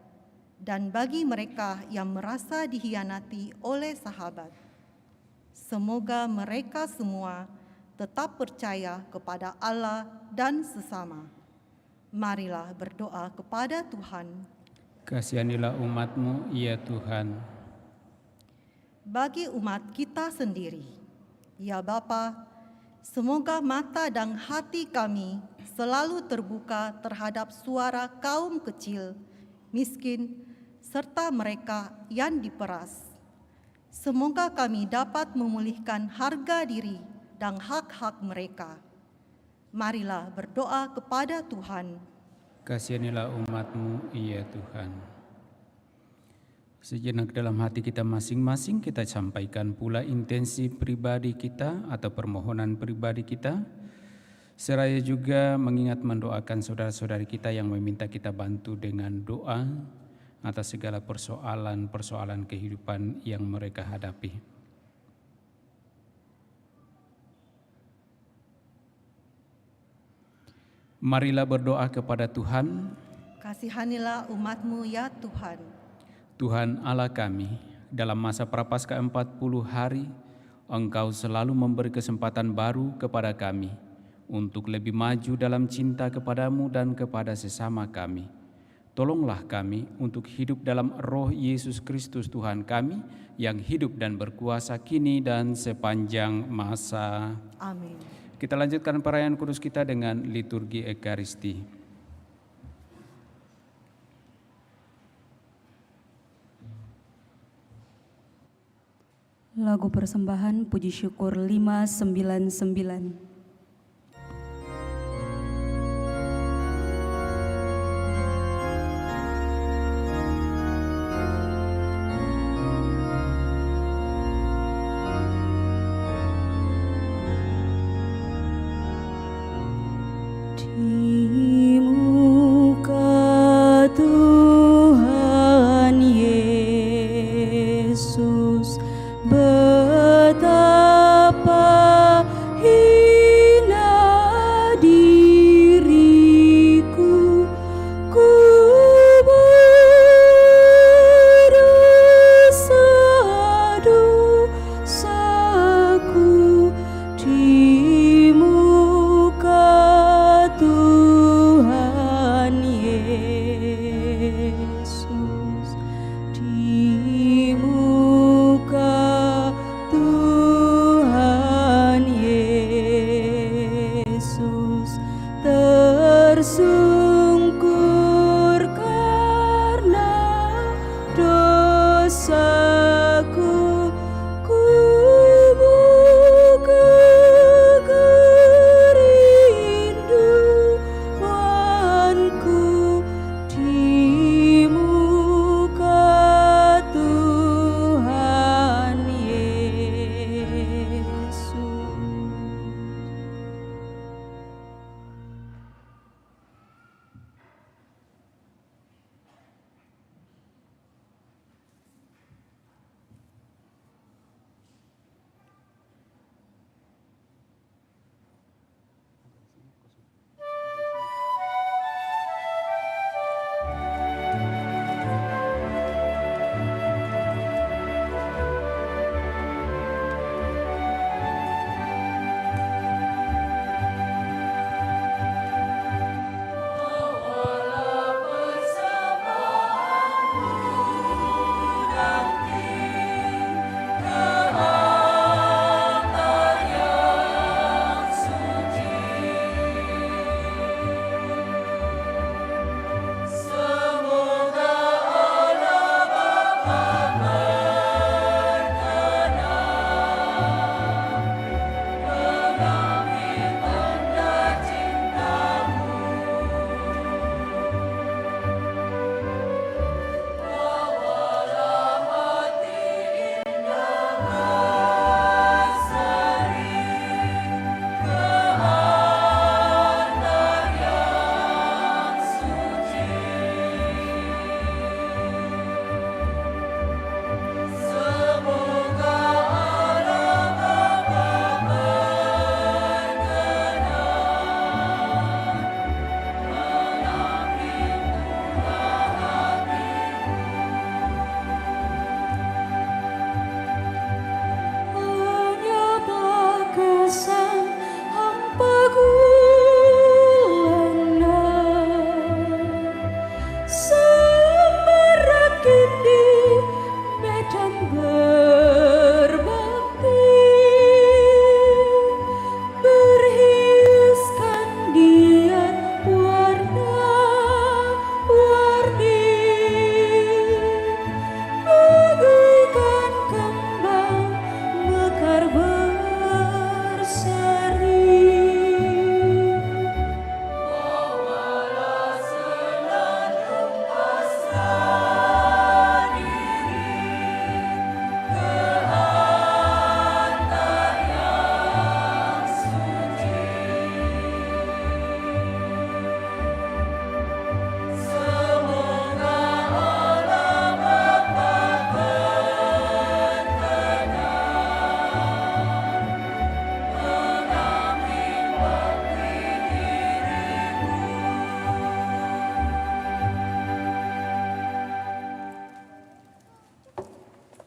dan bagi mereka yang merasa dikhianati oleh sahabat, semoga mereka semua tetap percaya kepada Allah dan sesama. Marilah berdoa kepada Tuhan. Kasihanilah umat-Mu, ya Tuhan. Bagi umat kita sendiri, ya Bapa, semoga mata dan hati kami selalu terbuka terhadap suara kaum kecil, miskin, serta mereka yang diperas. Semoga kami dapat memulihkan harga diri dan hak-hak mereka. Marilah berdoa kepada Tuhan. Kasihanilah umat-Mu, ya Tuhan. Sejenak dalam hati kita masing-masing kita sampaikan pula intensi pribadi kita atau permohonan pribadi kita, seraya juga mengingat mendoakan saudara-saudari kita yang meminta kita bantu dengan doa atas segala persoalan-persoalan kehidupan yang mereka hadapi. Marilah berdoa kepada Tuhan. Kasihanilah umat-Mu, ya Tuhan. Tuhan Allah kami, dalam masa Prapaskah 40 hari, Engkau selalu memberi kesempatan baru kepada kami untuk lebih maju dalam cinta kepadamu dan kepada sesama kami. Tolonglah kami untuk hidup dalam roh Yesus Kristus Tuhan kami yang hidup dan berkuasa kini dan sepanjang masa. Amin. Kita lanjutkan perayaan kudus kita dengan liturgi Ekaristi. Lagu persembahan puji syukur 599. Di muka Tuhan Yesus kuasaku, ku buka kerinduanku di muka Tuhan Yesus.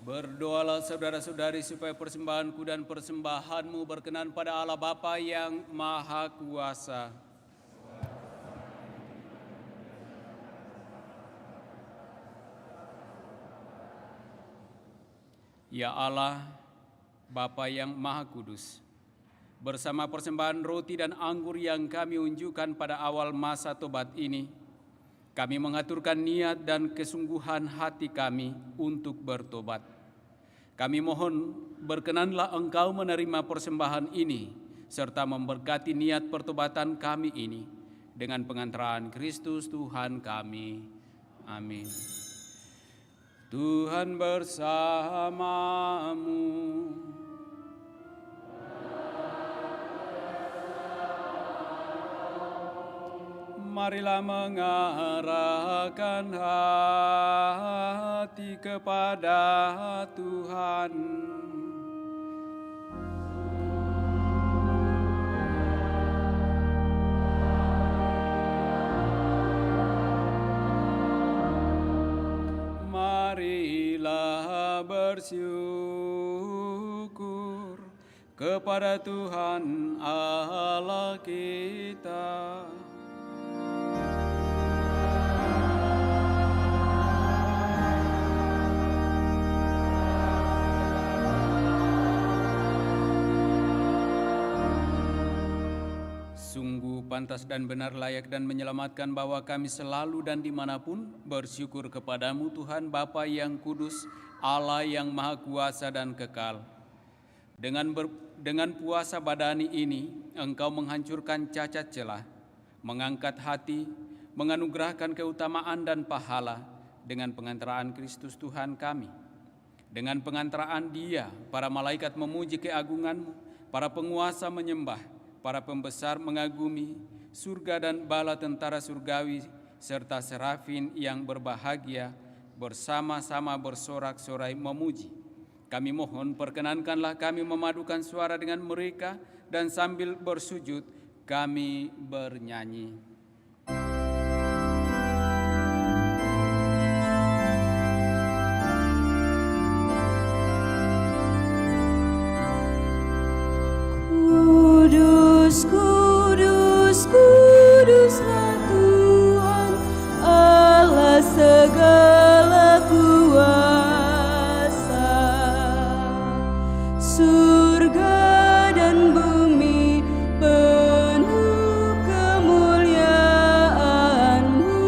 Berdoalah saudara-saudari supaya persembahanku dan persembahanmu berkenan pada Allah Bapa yang Maha Kuasa. Ya Allah, Bapa yang Maha Kudus, bersama persembahan roti dan anggur yang kami unjukkan pada awal masa tobat ini, kami mengaturkan niat dan kesungguhan hati kami untuk bertobat. Kami mohon berkenanlah Engkau menerima persembahan ini, serta memberkati niat pertobatan kami ini, dengan pengantaran Kristus Tuhan kami. Amin. Tuhan bersamamu. Marilah mengarahkan hati kepada Tuhan. Marilah bersyukur kepada Tuhan Allah kita. Sungguh pantas dan benar, layak dan menyelamatkan bahwa kami selalu dan dimanapun bersyukur kepadamu Tuhan Bapa yang kudus, Allah yang maha kuasa dan kekal. Dengan puasa badani ini, Engkau menghancurkan cacat celah, mengangkat hati, menganugerahkan keutamaan dan pahala dengan pengantaraan Kristus Tuhan kami. Dengan pengantaraan Dia, para malaikat memuji keagungan-Mu, para penguasa menyembah, para pembesar mengagumi, surga dan bala tentara surgawi serta serafin yang berbahagia bersama-sama bersorak-sorai memuji. Kami mohon perkenankanlah kami memadukan suara dengan mereka dan sambil bersujud kami bernyanyi. Kudus, kudus, kuduslah Tuhan Allah segala kuasa. Surga dan bumi penuh kemuliaan-Mu.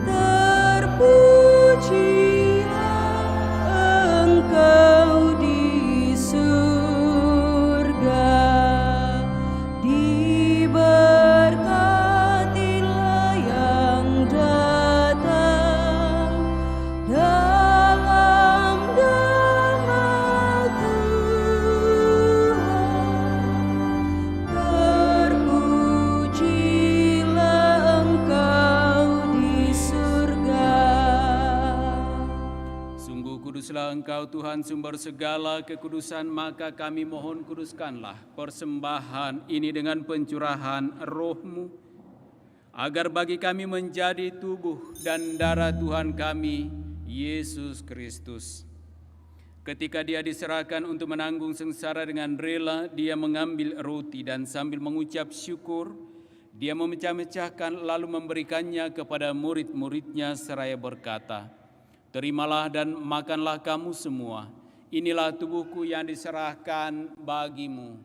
Terpujilah Engkau di surga, diberkatilah yang datang dalam nama Tuhan. Terpujilah Engkau di surga. Sungguh kuduslah Engkau Tuhan sumber segala kekudusan, maka kami mohon kuduskanlah persembahan ini dengan pencurahan roh-Mu, agar bagi kami menjadi tubuh dan darah Tuhan kami, Yesus Kristus. Ketika Dia diserahkan untuk menanggung sengsara dengan rela, Dia mengambil roti dan sambil mengucap syukur, Dia memecah-mecahkan lalu memberikannya kepada murid-murid-Nya seraya berkata, "Terimalah dan makanlah kamu semua, inilah tubuhku yang diserahkan bagimu."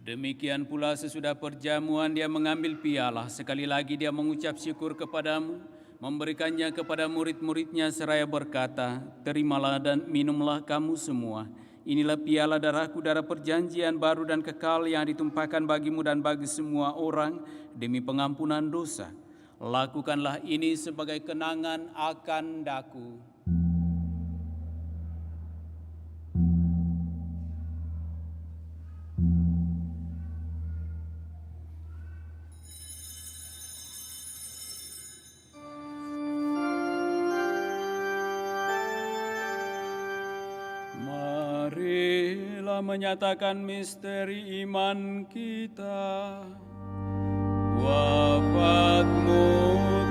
Demikian pula sesudah perjamuan Dia mengambil piala, sekali lagi Dia mengucap syukur kepadamu, memberikannya kepada murid-murid-Nya seraya berkata, "Terimalah dan minumlah kamu semua. Inilah piala darahku, darah perjanjian baru dan kekal yang ditumpahkan bagimu dan bagi semua orang demi pengampunan dosa. Lakukanlah ini sebagai kenangan akan daku." Marilah menyatakan misteri iman kita. Wafat-Mu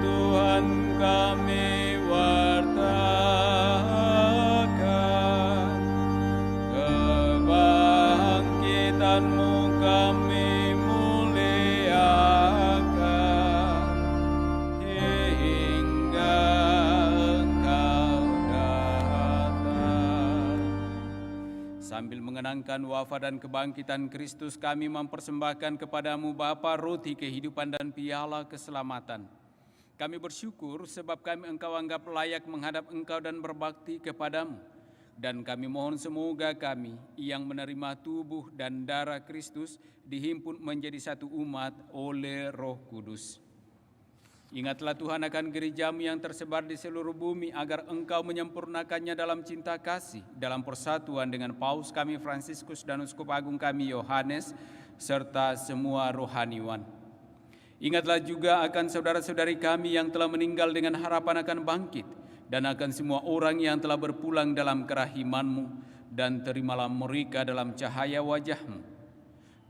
Tuhan kami wartakan, kebangkitan-Mu kami muliakan, hingga Engkau datang. Sambil mengenangkan wafat dan kebangkitan Kristus, kami mempersembahkan kepadamu Bapa roti kehidupan dan piala keselamatan. Kami bersyukur sebab Engkau anggap layak menghadap Engkau dan berbakti kepadamu. Dan kami mohon semoga kami yang menerima tubuh dan darah Kristus dihimpun menjadi satu umat oleh Roh Kudus. Ingatlah Tuhan akan gereja-Mu yang tersebar di seluruh bumi, agar Engkau menyempurnakannya dalam cinta kasih, dalam persatuan dengan Paus kami Fransiskus dan Uskup Agung kami Yohanes, serta semua rohaniwan. Ingatlah juga akan saudara-saudari kami yang telah meninggal dengan harapan akan bangkit, dan akan semua orang yang telah berpulang dalam kerahiman-Mu, dan terimalah mereka dalam cahaya wajah-Mu.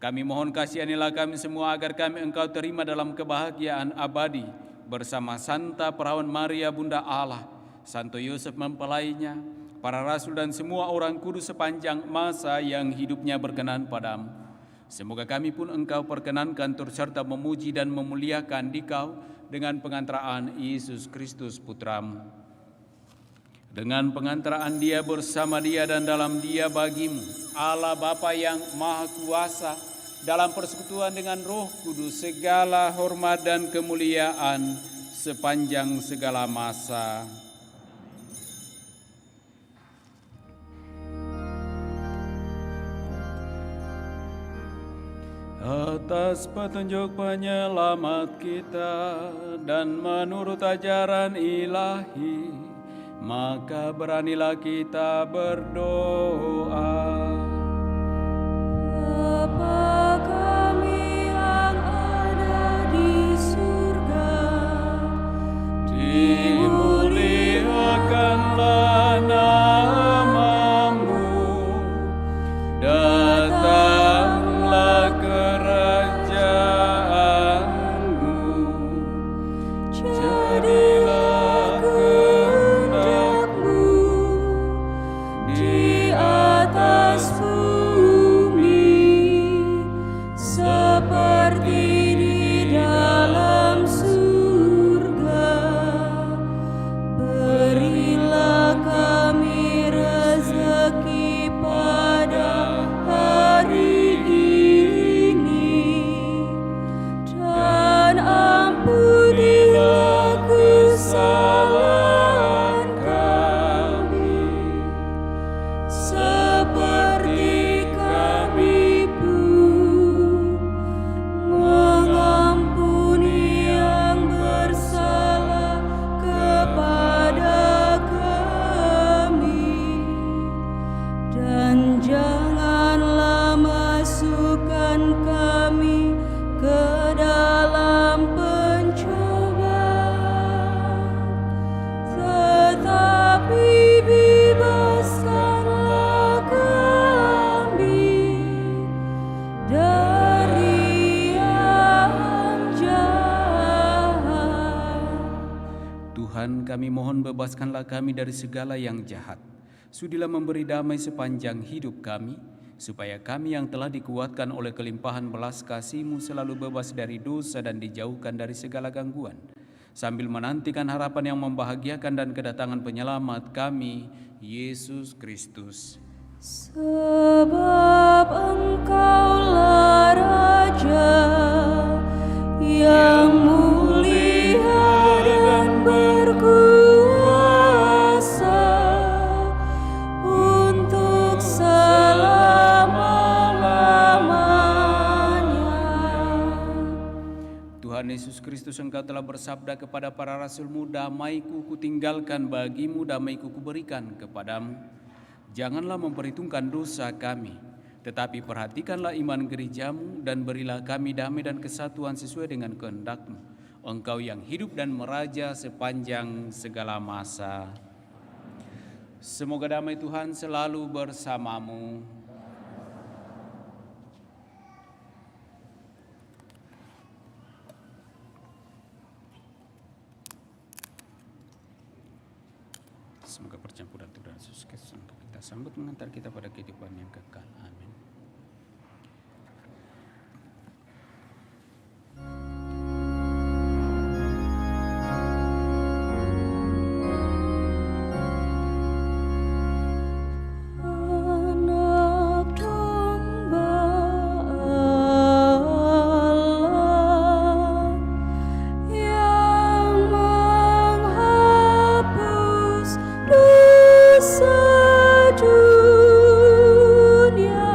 Kami mohon kasihanilah kami semua agar kami Engkau terima dalam kebahagiaan abadi, bersama Santa Perawan Maria Bunda Allah, Santo Yosef mempelainya, para rasul dan semua orang kudus sepanjang masa yang hidupnya berkenan padamu. Semoga kami pun Engkau perkenankan turut serta memuji dan memuliakan Dikau dengan pengantaraan Yesus Kristus Putramu. Dengan pengantaraan Dia, bersama Dia, dan dalam Dia bagimu, Allah Bapa yang Maha Kuasa, dalam persekutuan dengan Roh Kudus, segala hormat dan kemuliaan sepanjang segala masa. Atas petunjuk penyelamat kita dan menurut ajaran ilahi, maka beranilah kita berdoa. Bapa kami yang ada di surga, dimuliakanlah namamu, datanglah kerajaanmu, jadilah kehendak-Mu di atas bumi seperti di dalam surga. Berilah kami rezeki pada hari ini, dan ampunilah kesalahan kami seperti kami pun mengampuni yang bersalah kepada kami, dan janganlah masukkan kami ke dalam pencobaan, tetapi bebaskanlah kami dari yang jahat. Tuhan, kami mohon bebaskanlah kami dari segala yang jahat. Sudilah memberi damai sepanjang hidup kami, supaya kami yang telah dikuatkan oleh kelimpahan belas kasih-Mu selalu bebas dari dosa dan dijauhkan dari segala gangguan, sambil menantikan harapan yang membahagiakan dan kedatangan penyelamat kami, Yesus Kristus. Sebab Engkaulah Raja yang mulia dan berkuasa untuk selama-lamanya. Tuhan Yesus Kristus, Engkau telah bersabda kepada para rasul-Mu, damai-Ku kutinggalkan bagimu, damai-Ku kuberikan kepadamu. Janganlah memperhitungkan dosa kami, tetapi perhatikanlah iman gereja-Mu, dan berilah kami damai dan kesatuan sesuai dengan kehendak-Mu. Engkau yang hidup dan meraja sepanjang segala masa. Semoga damai Tuhan selalu bersamamu. Semoga percampuran Tuhan Yesus Kristus untuk kita sambut mengantar kita pada kehidupan yang kekal. Amin. Anak domba Allah yang menghapus dosa dunia,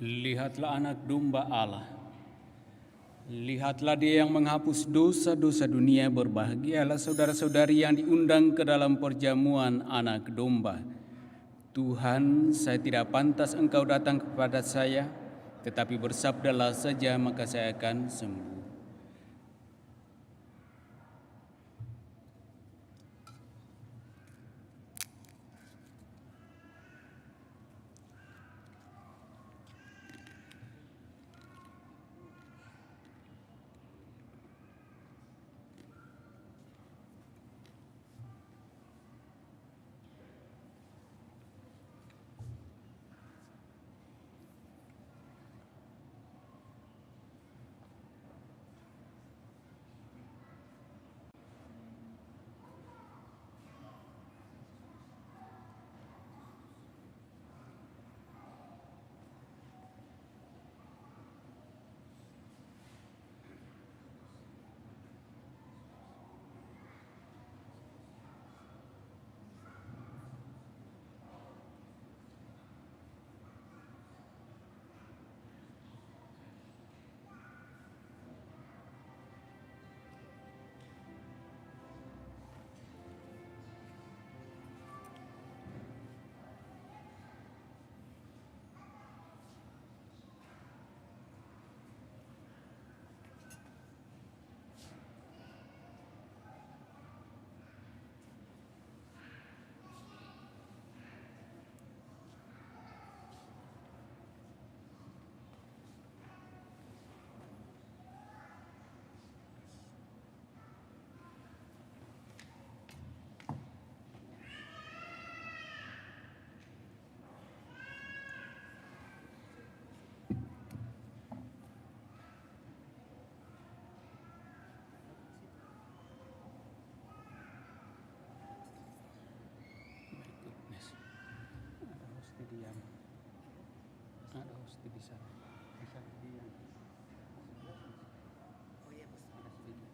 Lihatlah anak domba Allah. Lihatlah dia yang menghapus dosa-dosa dunia. Berbahagialah saudara-saudari yang diundang ke dalam perjamuan anak domba. Tuhan, saya tidak pantas Engkau datang kepada saya, tetapi bersabdalah saja maka saya akan sembuh. Ada hosti di sana. Bisa diam. Oh iya, ada sedikit.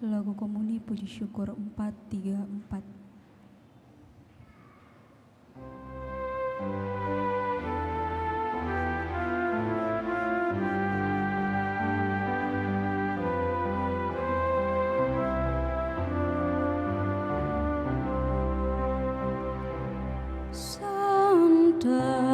Lagu Komuni Puji Syukur 434. Santa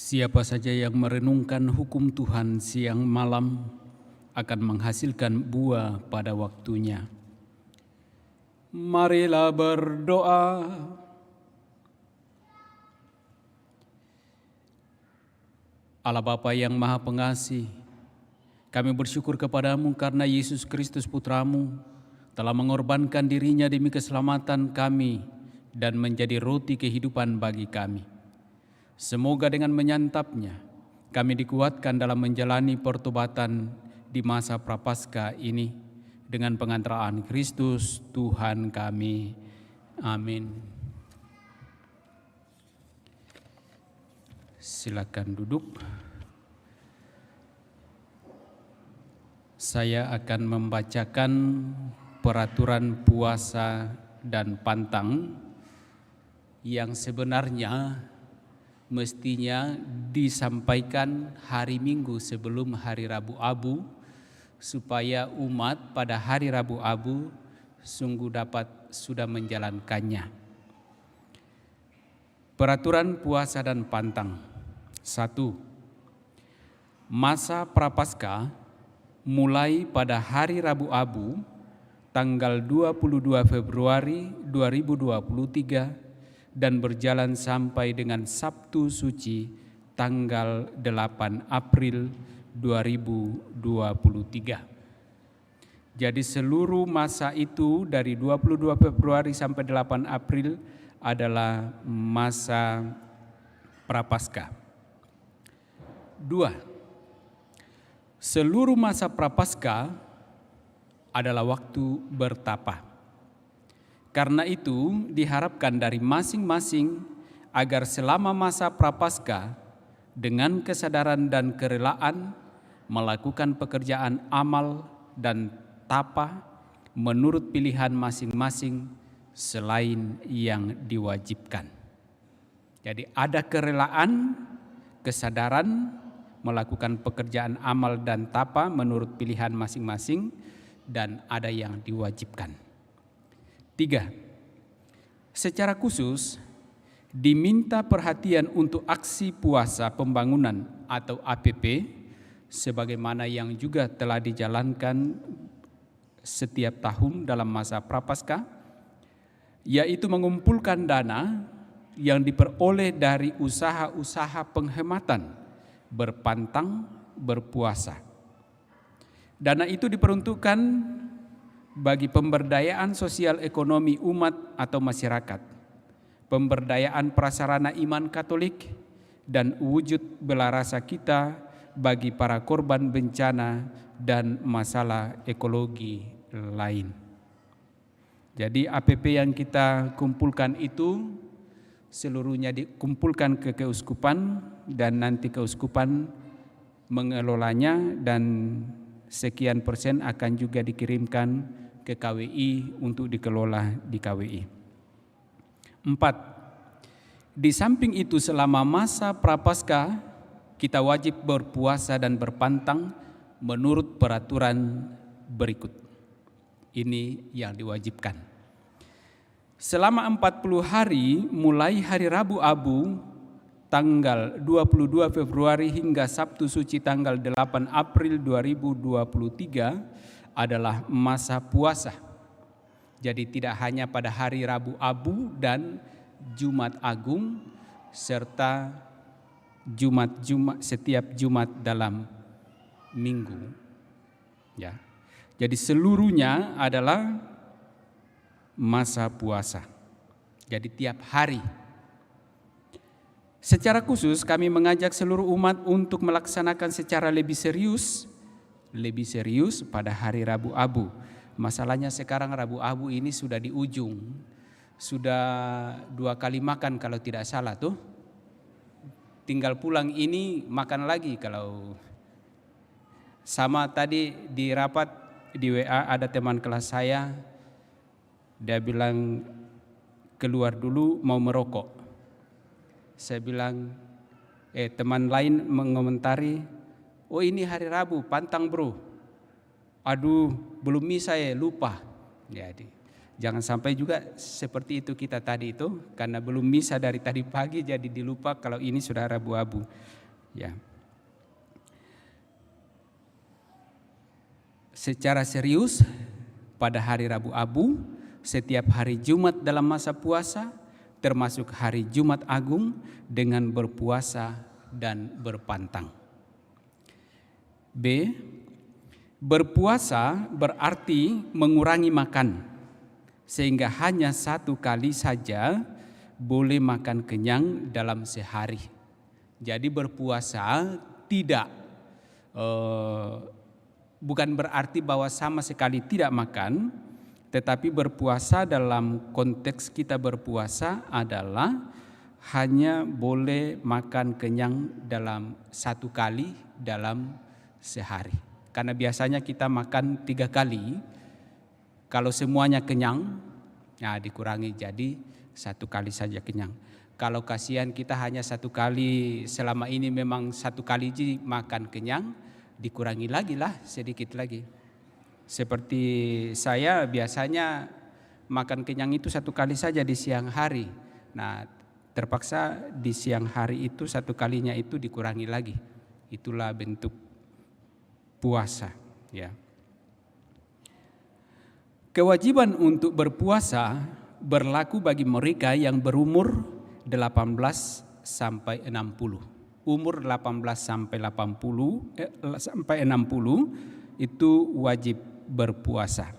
Siapa saja yang merenungkan hukum Tuhan siang malam akan menghasilkan buah pada waktunya. Marilah berdoa. Allah Bapa yang Maha Pengasih, kami bersyukur kepadamu karena Yesus Kristus Putramu telah mengorbankan dirinya demi keselamatan kami dan menjadi roti kehidupan bagi kami. Semoga dengan menyantapnya, kami dikuatkan dalam menjalani pertobatan di masa Prapaskah ini dengan pengantaraan Kristus Tuhan kami. Amin. Silakan duduk. Saya akan membacakan peraturan puasa dan pantang yang sebenarnya mestinya disampaikan hari Minggu sebelum hari Rabu Abu, supaya umat pada hari Rabu Abu sungguh sudah menjalankannya. Peraturan puasa dan pantang. 1. Masa Prapaskah mulai pada hari Rabu Abu tanggal 22 Februari 2023 dan berjalan sampai dengan Sabtu Suci tanggal 8 April 2023. Jadi seluruh masa itu dari 22 Februari sampai 8 April adalah masa Prapaskah. 2. Seluruh masa Prapaskah adalah waktu bertapa. Karena itu diharapkan dari masing-masing agar selama masa Prapaskah dengan kesadaran dan kerelaan melakukan pekerjaan amal dan tapa menurut pilihan masing-masing selain yang diwajibkan. Jadi ada kerelaan, kesadaran melakukan pekerjaan amal dan tapa menurut pilihan masing-masing dan ada yang diwajibkan. 3. Secara khusus diminta perhatian untuk aksi puasa pembangunan atau APP sebagaimana yang juga telah dijalankan setiap tahun dalam masa Prapaskah, yaitu mengumpulkan dana yang diperoleh dari usaha-usaha penghematan berpantang berpuasa. Dana itu diperuntukkan bagi pemberdayaan sosial ekonomi umat atau masyarakat, pemberdayaan prasarana iman Katolik, dan wujud bela rasa kita bagi para korban bencana dan masalah ekologi lain. Jadi APP yang kita kumpulkan itu seluruhnya dikumpulkan ke keuskupan dan nanti keuskupan mengelolanya dan sekian persen akan juga dikirimkan ke KWI untuk dikelola di KWI. 4. Di samping itu selama masa Prapaskah kita wajib berpuasa dan berpantang menurut peraturan berikut. Ini yang diwajibkan. Selama 40 hari mulai hari Rabu Abu tanggal 22 Februari hingga Sabtu Suci tanggal 8 April 2023 adalah masa puasa. Jadi tidak hanya pada hari Rabu Abu dan Jumat Agung serta setiap Jumat dalam minggu. Ya. Jadi seluruhnya adalah masa puasa. Jadi tiap hari. Secara khusus kami mengajak seluruh umat untuk melaksanakan secara lebih serius pada hari Rabu Abu. Masalahnya sekarang Rabu Abu ini sudah di ujung. Sudah 2 kali makan kalau tidak salah tuh. Tinggal pulang ini makan lagi kalau sama tadi di rapat di WA ada teman kelas saya. Dia bilang keluar dulu mau merokok. Saya bilang teman lain mengomentari, oh ini hari Rabu, pantang bro. Aduh, belum misa ya, lupa. Jangan sampai juga seperti itu kita tadi itu, karena belum misa dari tadi pagi jadi dilupa kalau ini sudah Rabu Abu. Ya. Secara serius pada hari Rabu Abu, setiap hari Jumat dalam masa puasa, termasuk hari Jumat Agung dengan berpuasa dan berpantang. B. Berpuasa berarti mengurangi makan, sehingga hanya 1 kali saja boleh makan kenyang dalam sehari. Jadi berpuasa tidak bukan berarti bahwa sama sekali tidak makan, tetapi berpuasa dalam konteks kita berpuasa adalah hanya boleh makan kenyang dalam 1 kali dalam sehari. Karena biasanya kita makan 3 kali, kalau semuanya kenyang, ya dikurangi jadi 1 kali saja kenyang. Kalau kasihan kita hanya 1 kali, selama ini memang 1 kali makan kenyang, dikurangi lagi lah sedikit lagi. Seperti saya biasanya makan kenyang itu 1 kali saja di siang hari. Nah, terpaksa di siang hari itu 1 kalinya itu dikurangi lagi. Itulah bentuk puasa, ya. Kewajiban untuk berpuasa berlaku bagi mereka yang berumur 18 sampai 60. Umur 18 sampai 60 itu wajib berpuasa.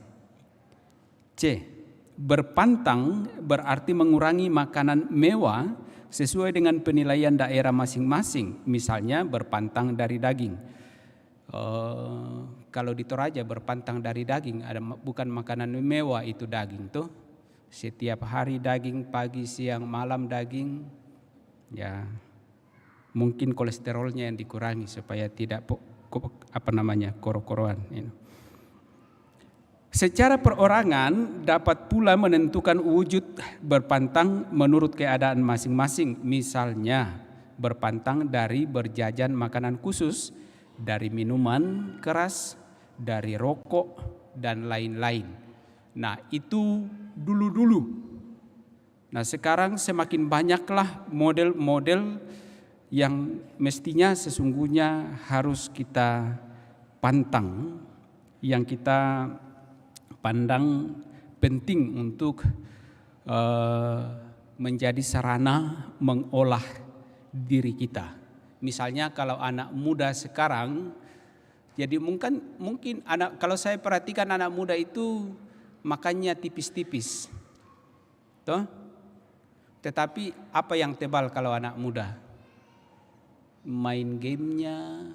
C. Berpantang berarti mengurangi makanan mewah sesuai dengan penilaian daerah masing-masing. Misalnya berpantang dari daging. Kalau di Toraja berpantang dari daging, ada bukan makanan mewah itu daging tuh. Setiap hari daging, pagi, siang, malam daging. Ya, mungkin kolesterolnya yang dikurangi supaya tidak koro-koroan. Secara perorangan dapat pula menentukan wujud berpantang menurut keadaan masing-masing. Misalnya berpantang dari berjajan makanan khusus, dari minuman keras, dari rokok, dan lain-lain. Nah, itu dulu-dulu. Nah, sekarang semakin banyaklah model-model yang mestinya sesungguhnya harus kita pantang, yang kita pandang penting untuk menjadi sarana mengolah diri kita. Misalnya kalau anak muda sekarang, jadi mungkin kalau saya perhatikan anak muda itu makannya tipis-tipis, toh. Tetapi apa yang tebal kalau anak muda? Main gamenya,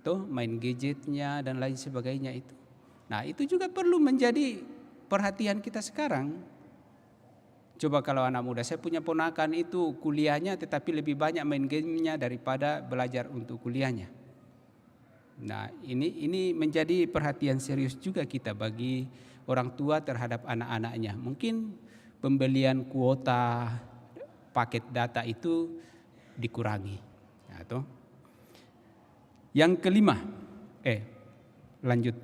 toh, main gadgetnya dan lain sebagainya itu. Nah, itu juga perlu menjadi perhatian kita sekarang. Coba kalau anak muda, saya punya ponakan itu kuliahnya tetapi lebih banyak main gamenya daripada belajar untuk kuliahnya. Nah, ini menjadi perhatian serius juga kita bagi orang tua terhadap anak-anaknya. Mungkin pembelian kuota paket data itu dikurangi. Atau yang kelima, lanjut.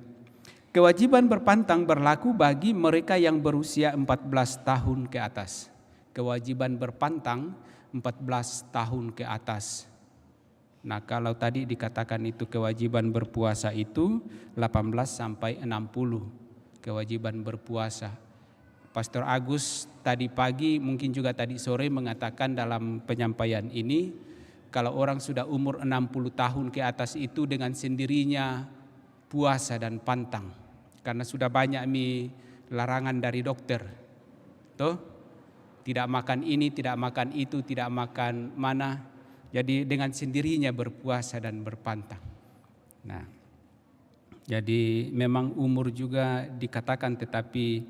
Kewajiban berpantang berlaku bagi mereka yang berusia 14 tahun ke atas. Kewajiban berpantang 14 tahun ke atas. Nah, kalau tadi dikatakan itu kewajiban berpuasa itu 18 sampai 60. Kewajiban berpuasa. Pastor Agus tadi pagi mungkin juga tadi sore mengatakan dalam penyampaian ini, kalau orang sudah umur 60 tahun ke atas itu dengan sendirinya puasa dan pantang. Karena sudah banyak larangan dari dokter. Tuh, tidak makan ini, tidak makan itu, tidak makan mana. Jadi dengan sendirinya berpuasa dan berpantang. Nah, jadi memang umur juga dikatakan, tetapi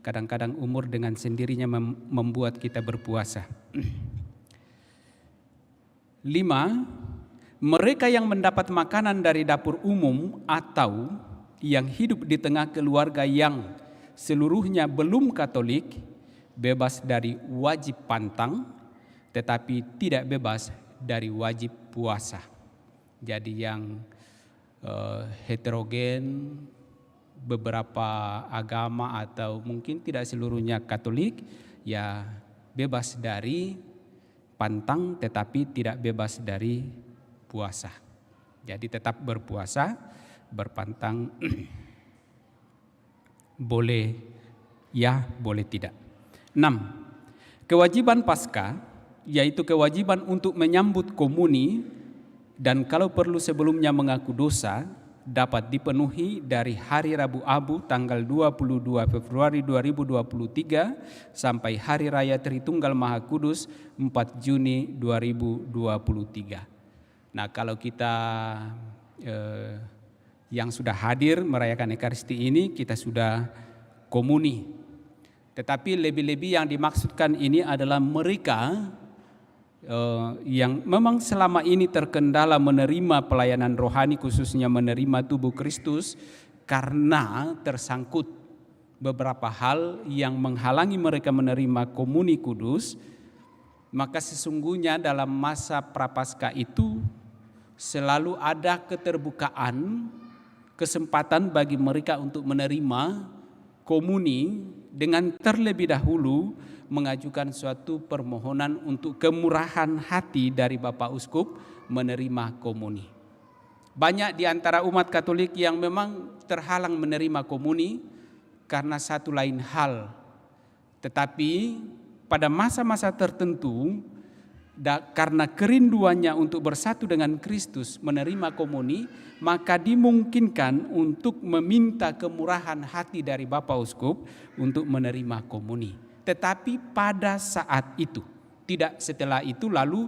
kadang-kadang umur dengan sendirinya membuat kita berpuasa. 5. Mereka yang mendapat makanan dari dapur umum atau yang hidup di tengah keluarga yang seluruhnya belum Katolik bebas dari wajib pantang, tetapi tidak bebas dari wajib puasa. Jadi yang heterogen beberapa agama atau mungkin tidak seluruhnya Katolik, ya bebas dari pantang tetapi tidak bebas dari puasa. Jadi tetap berpuasa, berpantang boleh ya, boleh tidak. 6. Kewajiban Paskah yaitu kewajiban untuk menyambut komuni dan kalau perlu sebelumnya mengaku dosa dapat dipenuhi dari hari Rabu Abu tanggal 22 Februari 2023 sampai Hari Raya Tritunggal Maha Kudus 4 Juni 2023. Nah, kalau kita yang sudah hadir merayakan Ekaristi ini, kita sudah komuni. Tetapi lebih-lebih yang dimaksudkan ini adalah mereka yang memang selama ini terkendala menerima pelayanan rohani, khususnya menerima tubuh Kristus, karena tersangkut beberapa hal yang menghalangi mereka menerima komuni kudus. Maka sesungguhnya dalam masa Prapaskah itu selalu ada keterbukaan, kesempatan bagi mereka untuk menerima komuni dengan terlebih dahulu mengajukan suatu permohonan untuk kemurahan hati dari Bapak Uskup menerima komuni. Banyak di antara umat Katolik yang memang terhalang menerima komuni karena satu lain hal. Tetapi pada masa-masa tertentu karena kerinduannya untuk bersatu dengan Kristus menerima komuni, maka dimungkinkan untuk meminta kemurahan hati dari Bapak Uskup untuk menerima komuni. Tetapi pada saat itu, tidak setelah itu lalu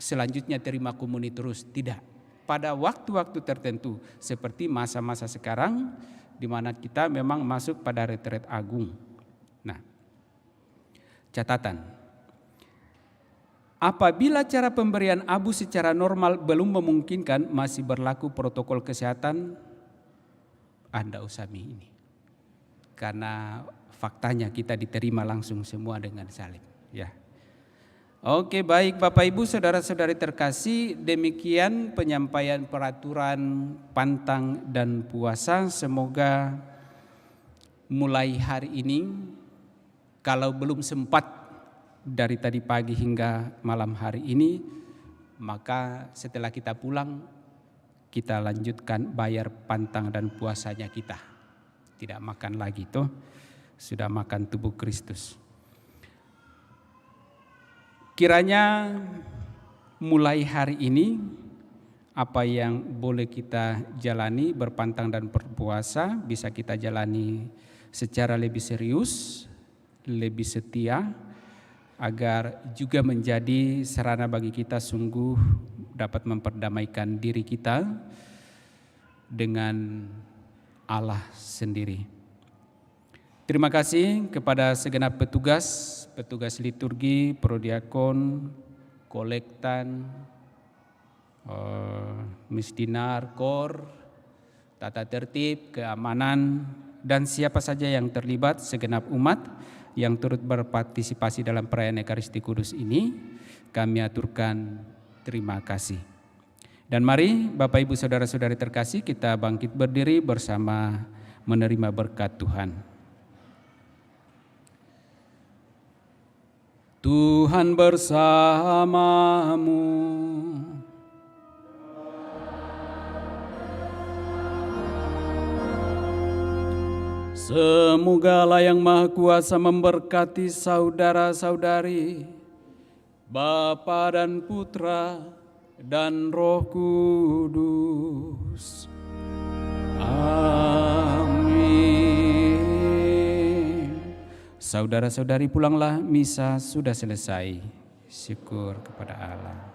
selanjutnya terima komuni terus, tidak. Pada waktu-waktu tertentu seperti masa-masa sekarang di mana kita memang masuk pada retret agung. Nah, catatan. Apabila cara pemberian abu secara normal belum memungkinkan, masih berlaku protokol kesehatan, Anda usami ini. Karena faktanya kita diterima langsung semua dengan salib, ya. Oke, baik Bapak Ibu, saudara-saudari terkasih, demikian penyampaian peraturan pantang dan puasa. Semoga mulai hari ini, kalau belum sempat dari tadi pagi hingga malam hari ini, maka setelah kita pulang kita lanjutkan bayar pantang dan puasanya kita. Tidak makan lagi toh, sudah makan tubuh Kristus. Kiranya mulai hari ini apa yang boleh kita jalani berpantang dan berpuasa bisa kita jalani secara lebih serius, lebih setia, agar juga menjadi sarana bagi kita sungguh dapat memperdamaikan diri kita dengan Allah sendiri. Terima kasih kepada segenap petugas liturgi, prodiakon, kolektan, misdinar, kor, tata tertib, keamanan, dan siapa saja yang terlibat, segenap umat yang turut berpartisipasi dalam perayaan Ekaristi Kudus ini, kami aturkan terima kasih. Dan mari Bapak Ibu Saudara-saudari terkasih, kita bangkit berdiri bersama menerima berkat Tuhan. Tuhan bersamamu. Semoga Allah yang Maha Kuasa memberkati saudara-saudari, Bapa dan Putra dan Roh Kudus. Amin. Saudara-saudari, pulanglah, misa sudah selesai. Syukur kepada Allah.